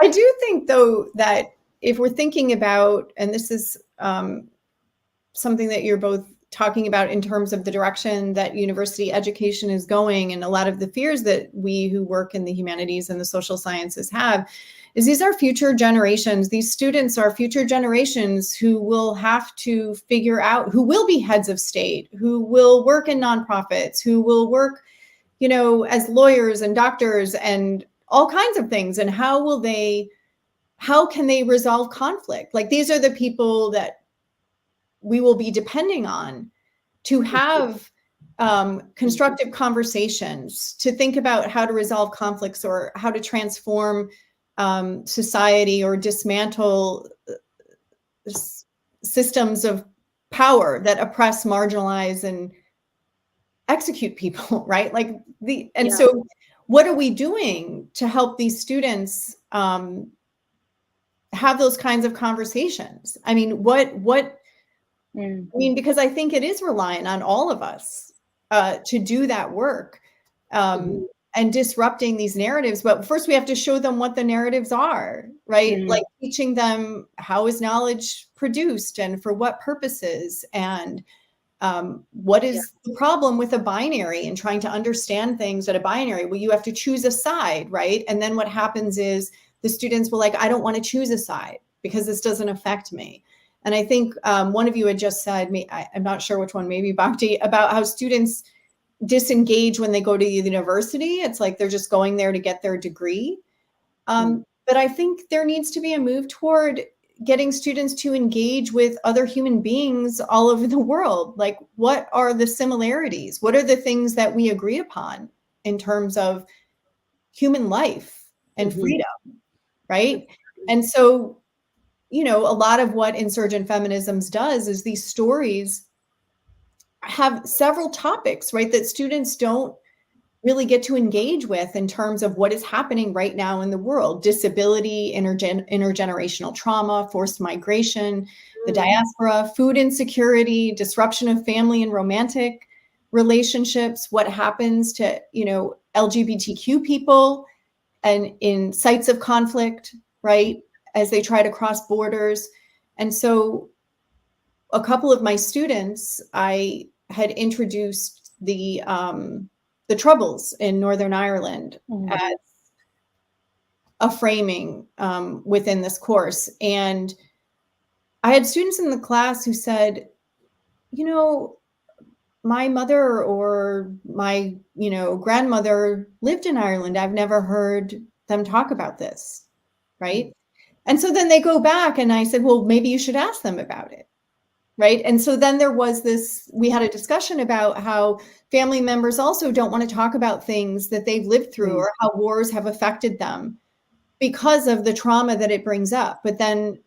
I do think, though, that if we're thinking about, and this is something that you're both talking about in terms of the direction that university education is going, and a lot of the fears that we who work in the humanities and the social sciences have, is these are future generations. These students are future generations who will have to figure out, who will be heads of state, who will work in nonprofits, who will work, as lawyers and doctors and all kinds of things. And how can they resolve conflict? Like, these are the people that we will be depending on to have constructive conversations, to think about how to resolve conflicts or how to transform society or dismantle systems of power that oppress, marginalize, and execute people, right? So what are we doing to help these students have those kinds of conversations? I mean, because I think it is reliant on all of us to do that work and disrupting these narratives. But first we have to show them what the narratives are, right? Like teaching them how is knowledge produced and for what purposes, and what is the problem with a binary and trying to understand things at a binary. Well, you have to choose a side, right? And then what happens is the students will I don't want to choose a side because this doesn't affect me. And I think one of you had just said, I'm not sure which one, maybe Bhakti, about how students disengage when they go to the university. It's like they're just going there to get their degree. But I think there needs to be a move toward getting students to engage with other human beings all over the world. Like, what are the similarities? What are the things that we agree upon? in terms of human life and freedom, right? And so, a lot of what Insurgent Feminisms does is these stories have several topics, right, that students don't really get to engage with in terms of what is happening right now in the world: disability, intergenerational trauma, forced migration, the diaspora, food insecurity, disruption of family and romantic relationships, what happens to, LGBTQ people and in sites of conflict, right, as they try to cross borders. And so a couple of my students, I had introduced the Troubles in Northern Ireland as a framing within this course. And I had students in the class who said, my mother or my, grandmother lived in Ireland. I've never heard them talk about this, right? And so then they go back and I said, well, maybe you should ask them about it. Right. And so then there was we had a discussion about how family members also don't want to talk about things that they've lived through or how wars have affected them because of the trauma that it brings up. But then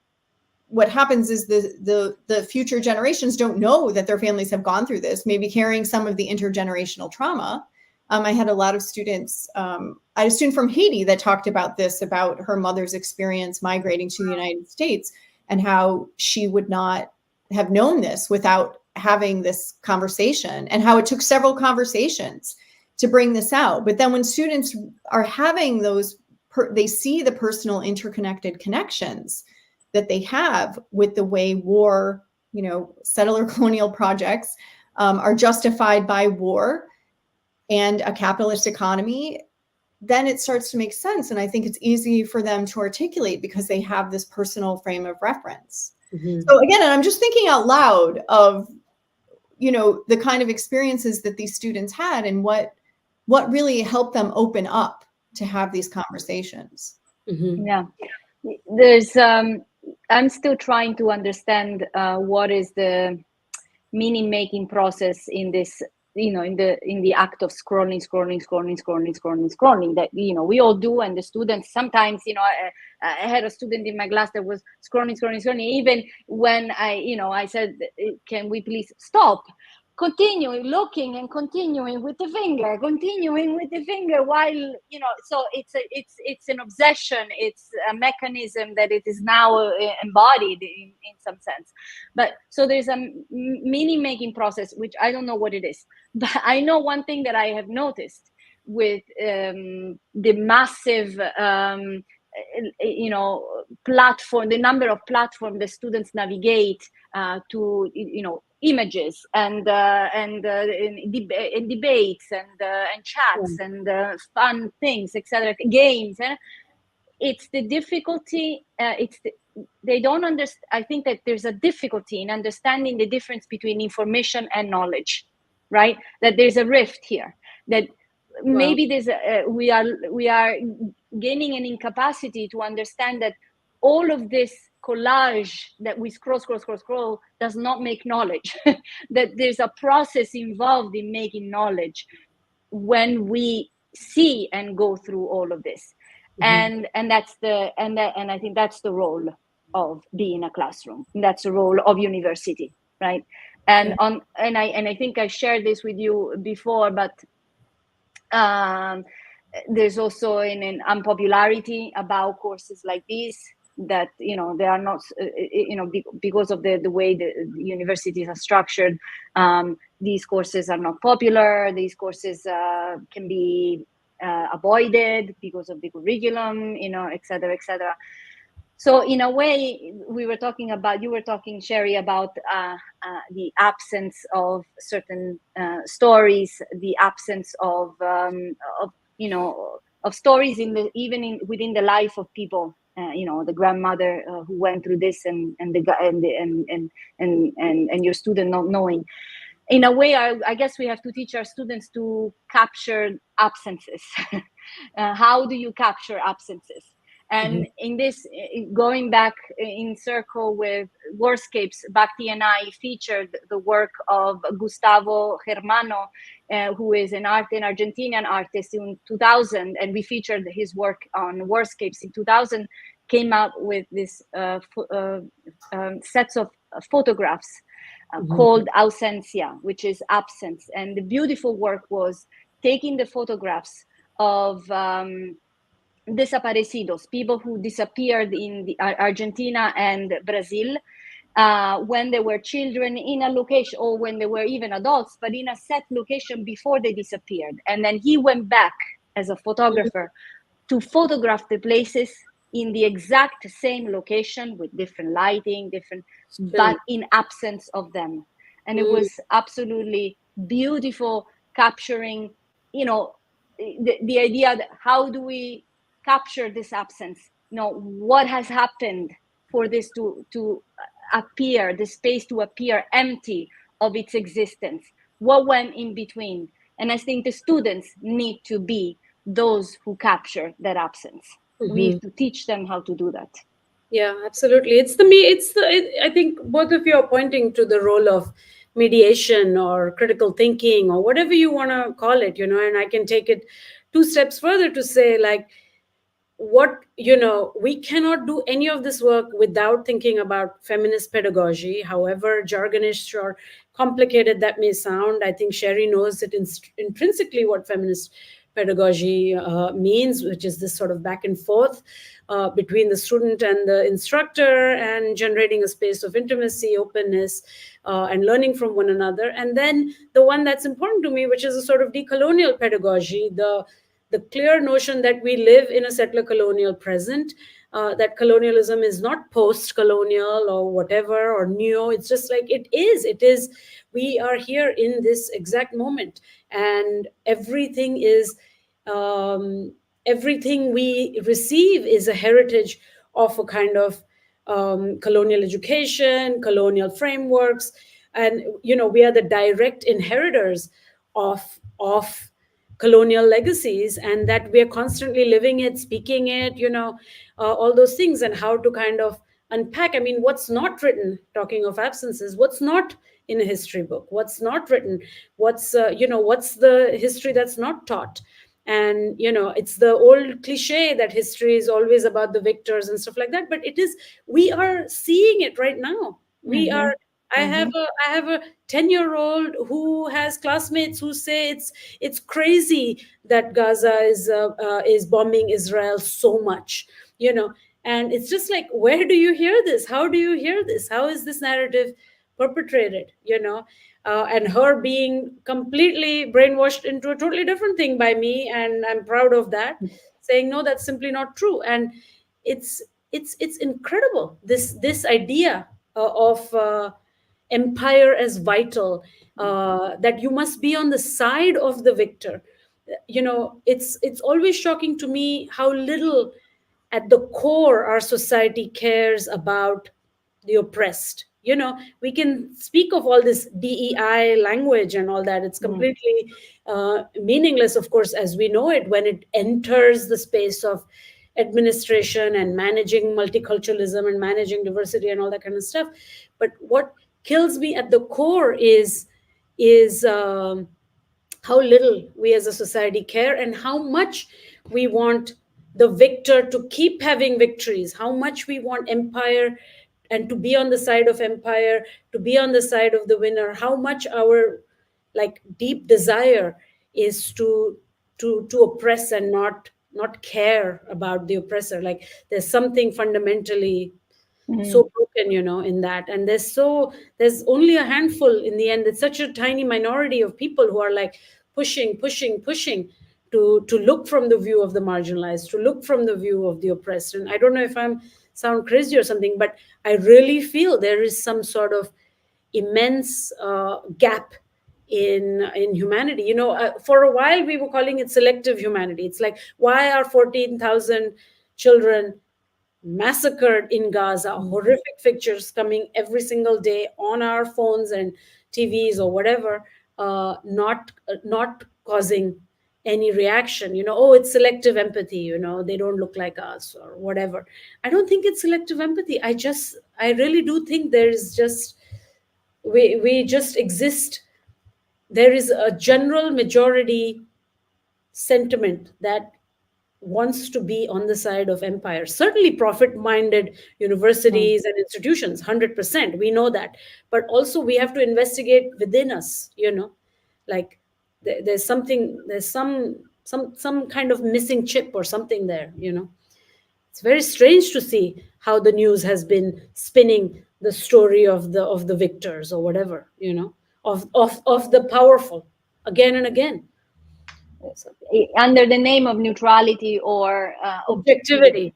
what happens is the future generations don't know that their families have gone through this, maybe carrying some of the intergenerational trauma. I had a lot of students. I had a student from Haiti that talked about this, about her mother's experience migrating to the United States and how she would not have known this without having this conversation, and how it took several conversations to bring this out. But then when students are having those, they see the personal interconnected connections that they have with the way war, settler colonial projects are justified by war and a capitalist economy, then it starts to make sense. And I think it's easy for them to articulate because they have this personal frame of reference. So again, and I'm just thinking out loud of, the kind of experiences that these students had and what really helped them open up to have these conversations. Yeah, there's, I'm still trying to understand what is the meaning making process in this, in the act of scrolling that, we all do. And the students sometimes, I had a student in my class that was scrolling, even when I said, can we please stop? Continuing looking and continuing with the finger while, so it's an obsession. It's a mechanism that it is now embodied in some sense. But so there's a meaning making process, which I don't know what it is, but I know one thing that I have noticed with the massive platform, the number of platforms the students navigate to, images and debates and chats and fun things, etc., games. It's the difficulty. They don't understand. I think that there's a difficulty in understanding the difference between information and knowledge, right? That there's a rift here. That maybe there's we are gaining an incapacity to understand that all of this collage that we scroll does not make knowledge. That there's a process involved in making knowledge when we see and go through all of this. And that's and I think that's the role of being a classroom. That's the role of university, right? And I think I shared this with you before, but there's also an unpopularity about courses like these, that they are not because of the way the universities are structured. These courses are not popular. These courses can be avoided because of the curriculum, etc., etc. So in a way, you were talking, Sherry, about the absence of certain stories, the absence of stories within the life of people. The grandmother who went through this, and your student not knowing. In a way, I guess we have to teach our students to capture absences. How do you capture absences? And in this, going back in circle with Warscapes, Bhakti and I featured the work of Gustavo Germano, who is an Argentinian artist in 2000, and we featured his work on Warscapes in 2000, came out with this sets of photographs called ausencia, which is absence. And the beautiful work was taking the photographs of desaparecidos, people who disappeared in Argentina and Brazil when they were children in a location, or when they were even adults, but in a set location before they disappeared. And then he went back as a photographer to photograph the places in the exact same location with different lighting, but in absence of them. And it was absolutely beautiful, capturing, the idea that how do we capture this absence? What has happened for this to appear, the space to appear empty of its existence? What went in between? And I think the students need to be those who capture that absence. We need to teach them how to do that. Yeah, absolutely. I think both of you are pointing to the role of mediation or critical thinking or whatever you want to call it, and I can take it two steps further to say, like, we cannot do any of this work without thinking about feminist pedagogy, however jargonish or complicated that may sound. I think Sherry knows it intrinsically what feminist pedagogy means, which is this sort of back and forth between the student and the instructor, and generating a space of intimacy, openness, and learning from one another. And then the one that's important to me, which is a sort of decolonial pedagogy, the clear notion that we live in a settler colonial present, that colonialism is not post-colonial or whatever, or neo. It's just like it is. We are here in this exact moment, and everything we receive is a heritage of a kind of colonial education, colonial frameworks, and we are the direct inheritors of colonial legacies, and that we are constantly living it, speaking it, all those things, and how to kind of unpack. I mean, what's not written, talking of absences, what's not in a history book, what's not written, what's the history that's not taught. And it's the old cliche that history is always about the victors and stuff like that, but we are seeing it right now. I have a 10-year-old who has classmates who say it's crazy that Gaza is bombing Israel so much, and it's just like, where do you hear this? How do you hear this? How is this narrative perpetrated? And her being completely brainwashed into a totally different thing by me, and I'm proud of that, saying no, that's simply not true. And it's incredible, this idea of empire as vital, that you must be on the side of the victor. It's always shocking to me how little at the core our society cares about the oppressed. We can speak of all this DEI language and all that. It's completely meaningless, of course, as we know it, when it enters the space of administration and managing multiculturalism and managing diversity and all that kind of stuff. But what kills me at the core is how little we as a society care, and how much we want the victor to keep having victories, how much we want empire and to be on the side of empire, to be on the side of the winner, how much our deep desire is to oppress and not care about the oppressor. Like, there's something fundamentally so broken, in that. And there's only a handful in the end. It's such a tiny minority of people who are pushing to look from the view of the marginalized, to look from the view of the oppressed. And I don't know if I'm sound crazy or something, but I really feel there is some sort of immense gap in humanity. For a while we were calling it selective humanity. It's like, why are 14,000 children massacred in Gaza? Horrific pictures coming every single day on our phones and TVs or whatever, not causing any reaction, oh, it's selective empathy, they don't look like us or whatever. I don't think it's selective empathy. I really do think there's just, we just exist. There is a general majority sentiment that wants to be on the side of empire. Certainly profit-minded universities and institutions, 100%, we know that. But also we have to investigate within us, like there's some kind of missing chip or something there. It's very strange to see how the news has been spinning the story of the victors or whatever, of the powerful again and again. Under the name of neutrality or objectivity.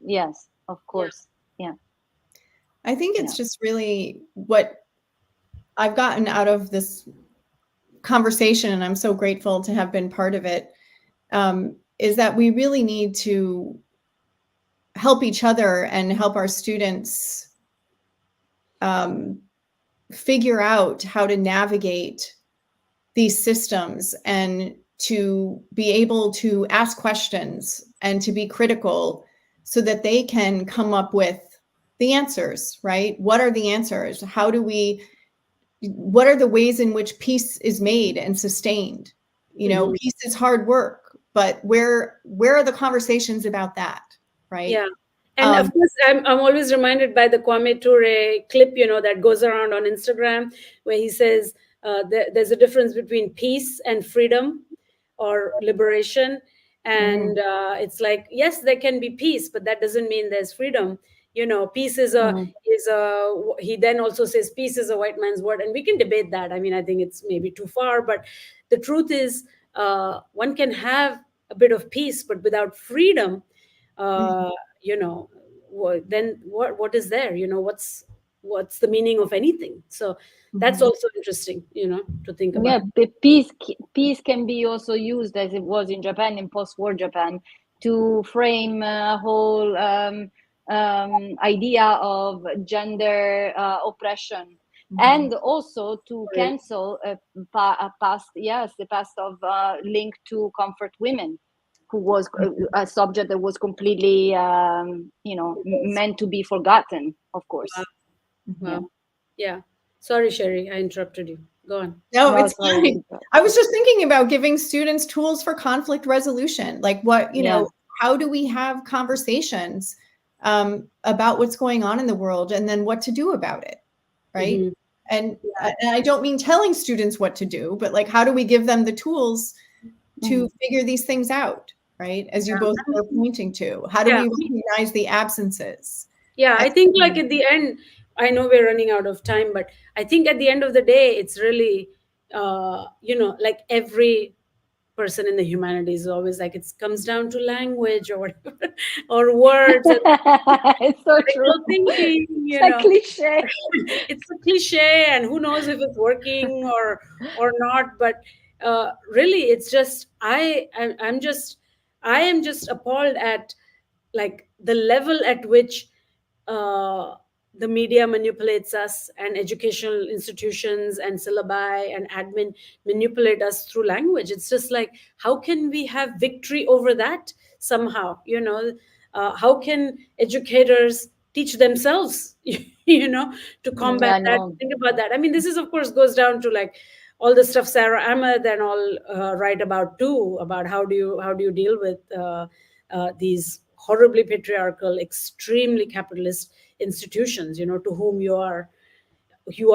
Yes, of course. Yeah. I think it's just really what I've gotten out of this conversation, and I'm so grateful to have been part of it, is that we really need to help each other and help our students figure out how to navigate these systems and to be able to ask questions and to be critical so that they can come up with the answers, right? What are the answers? What are the ways in which peace is made and sustained? Peace is hard work, but where are the conversations about that, right? Yeah. And of course, I'm always reminded by the Kwame Ture clip, that goes around on Instagram, where he says there's a difference between peace and freedom or liberation. And it's like, yes, there can be peace, but that doesn't mean there's freedom. Peace is he then also says peace is a white man's word. And we can debate that. I mean, I think it's maybe too far, but the truth is one can have a bit of peace, but without freedom, then what is there? What's the meaning of anything? So that's also interesting, to think about. Yeah, but peace can be also used, as it was in Japan, in post-war Japan, to frame a whole idea of gender oppression, and also to cancel the past of link to comfort women, who was a subject that was completely meant to be forgotten, of course. Wow. Yeah. Sorry, Sherry, I interrupted you. Go on. No, it's fine. I was just thinking about giving students tools for conflict resolution. Like how do we have conversations about what's going on in the world, and then what to do about it, right? And I don't mean telling students what to do, but like, how do we give them the tools to figure these things out, right? As you both are pointing to, how do we recognize the absences? Yeah, I think like at the end, I know we're running out of time, but I think at the end of the day, it's really, like every person in the humanities is always like, it comes down to language or whatever, or words. It's so true. Thinking, it's a cliche. It's a cliche, and who knows if it's working or not. But really, it's just I am just appalled at like the level at which the media manipulates us, and educational institutions and syllabi and admin manipulate us through language. It's just like, how can we have victory over that somehow? How can educators teach themselves, to combat that? Think about that. I mean, this is, of course, goes down to like all the stuff Sarah Ahmed and all write about too, about how do you deal with these horribly patriarchal, extremely capitalist institutions, to whom you are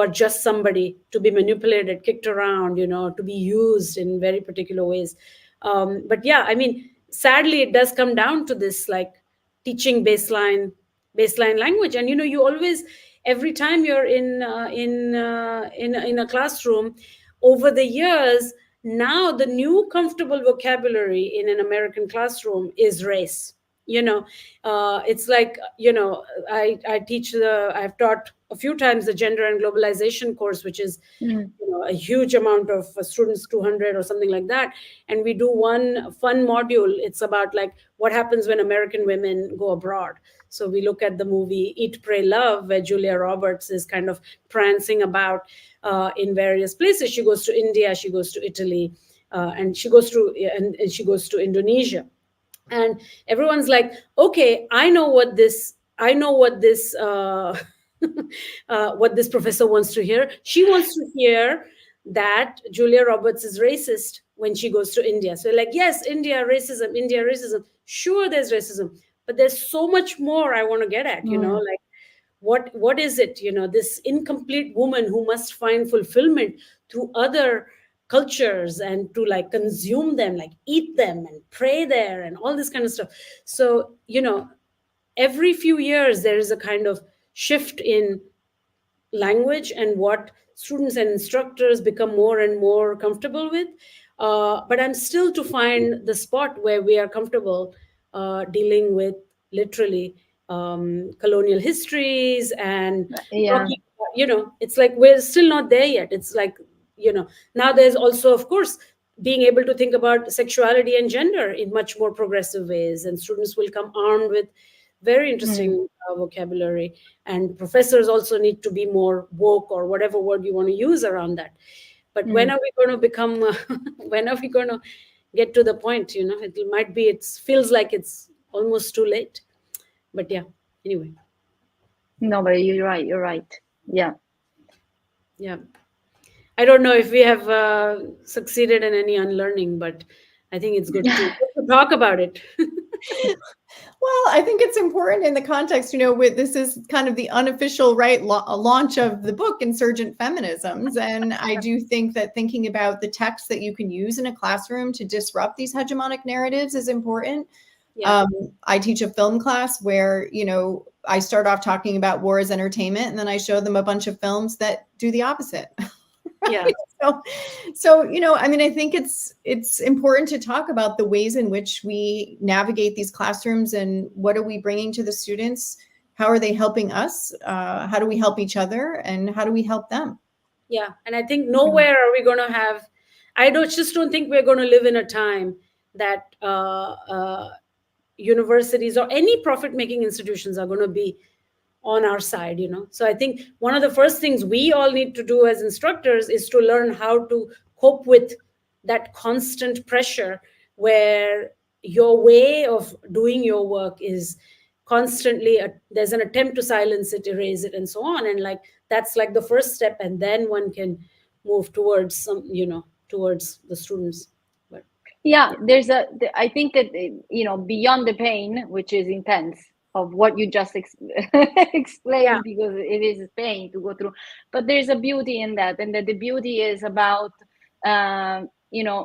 just somebody to be manipulated, kicked around, to be used in very particular ways. But yeah, I mean, sadly, it does come down to this, like teaching baseline language. And you always, every time you're in a classroom over the years, now the new comfortable vocabulary in an American classroom is race. It's like, I've taught a few times the gender and globalization course, which is a huge amount of students, 200 or something like that. And we do one fun module. It's about like what happens when American women go abroad. So we look at the movie Eat, Pray, Love, where Julia Roberts is kind of prancing about in various places. She goes to India, she goes to Italy, and she goes to Indonesia, and everyone's like, okay, I know what this what this professor wants to hear. She wants to hear that Julia Roberts is racist when she goes to India. So like, yes, India racism, sure, there's racism, but there's so much more I want to get at, like what is it, this incomplete woman who must find fulfillment through other cultures and to like consume them, like eat them and pray there and all this kind of stuff. So every few years there is a kind of shift in language and what students and instructors become more and more comfortable with. But I'm still to find the spot where we are comfortable dealing with literally colonial histories and talking, it's like we're still not there yet. It's like, now there's also, of course, being able to think about sexuality and gender in much more progressive ways, and students will come armed with very interesting vocabulary, and professors also need to be more woke, or whatever word you want to use around that. But when are we going to become when are we going to get to the point, it might be, it feels like it's almost too late, but yeah, anyway. No, but you're right. Yeah I don't know if we have succeeded in any unlearning, but I think it's good to talk about it. Well, I think it's important in the context, this is kind of the unofficial launch of the book, Insurgent Feminisms. And I do think that thinking about the text that you can use in a classroom to disrupt these hegemonic narratives is important. Yeah. I teach a film class where, I start off talking about war as entertainment, and then I show them a bunch of films that do the opposite. Right? Yeah. So, I think it's important to talk about the ways in which we navigate these classrooms, and what are we bringing to the students? How are they helping us? How do we help each other? And how do we help them? Yeah. And I think nowhere are we going to have, just don't think we're going to live in a time that universities or any profit-making institutions are going to be on our side. So I think one of the first things we all need to do as instructors is to learn how to cope with that constant pressure, where your way of doing your work is constantly there's an attempt to silence it, erase it, and so on. And like, that's like the first step, and then one can move towards towards the students. But I think that beyond the pain, which is intense, of what you just explained, because it is pain to go through, but there's a beauty in that, and that the beauty is about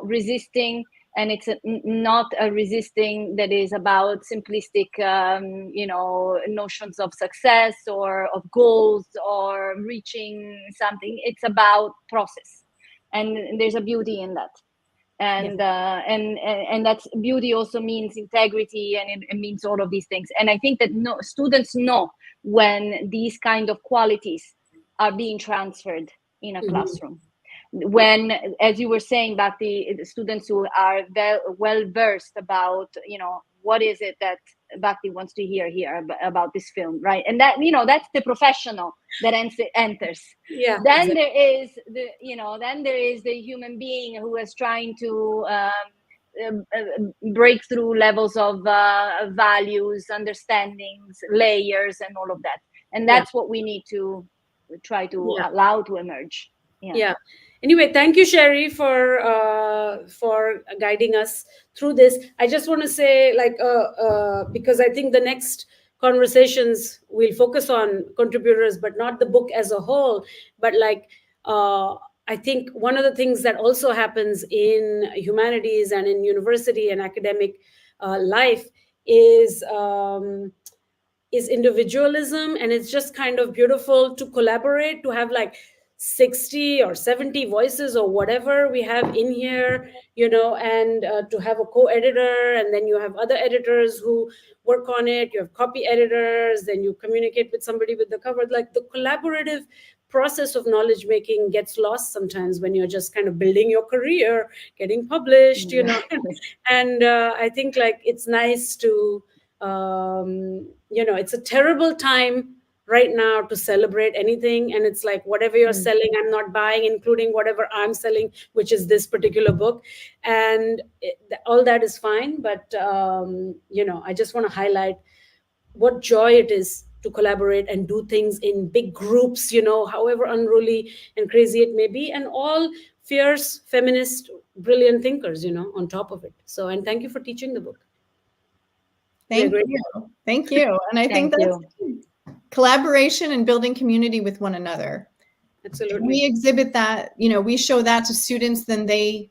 resisting, and it's not a resisting that is about simplistic notions of success or of goals or reaching something. It's about process, and there's a beauty in that. And and that's beauty also means integrity, and it means all of these things. And I think that students know when these kind of qualities are being transferred in a classroom. When, as you were saying, Bhakti, the students who are well versed about what is it that Bhakti wants to hear here about this film, right? And that that's the professional that enters. Yeah. Then there is the human being who is trying to break through levels of values, understandings, layers, and all of that. And that's what we need to try to allow to emerge. Yeah. Anyway, thank you, Sherry, for guiding us through this. I just want to say, because I think the next conversations will focus on contributors, but not the book as a whole. But I think one of the things that also happens in humanities and in university and academic life is individualism, and it's just kind of beautiful to collaborate, to have 60 or 70 voices or whatever we have in here, and to have a co-editor, and then you have other editors who work on it, you have copy editors, then you communicate with somebody with the cover. The collaborative process of knowledge making gets lost sometimes when you're just kind of building your career, getting published, and I think it's nice to, it's a terrible time right now to celebrate anything, and it's like whatever you're selling, I'm not buying, including whatever I'm selling, which is this particular book. And all that is fine, but I just want to highlight what joy it is to collaborate and do things in big groups, however unruly and crazy it may be, and all fierce feminist brilliant thinkers, on top of it. So, and thank you for teaching the book. Thank you. And I think that's collaboration and building community with one another. Absolutely. We exhibit that, we show that to students, then they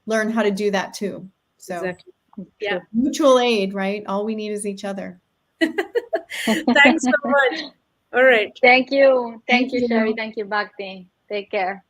learn how to do that too. So exactly. Yeah. Mutual aid, right? All we need is each other. Thanks so much. All right. Thank you. Thank you, Sherry. Thank you, Bhakti. Take care.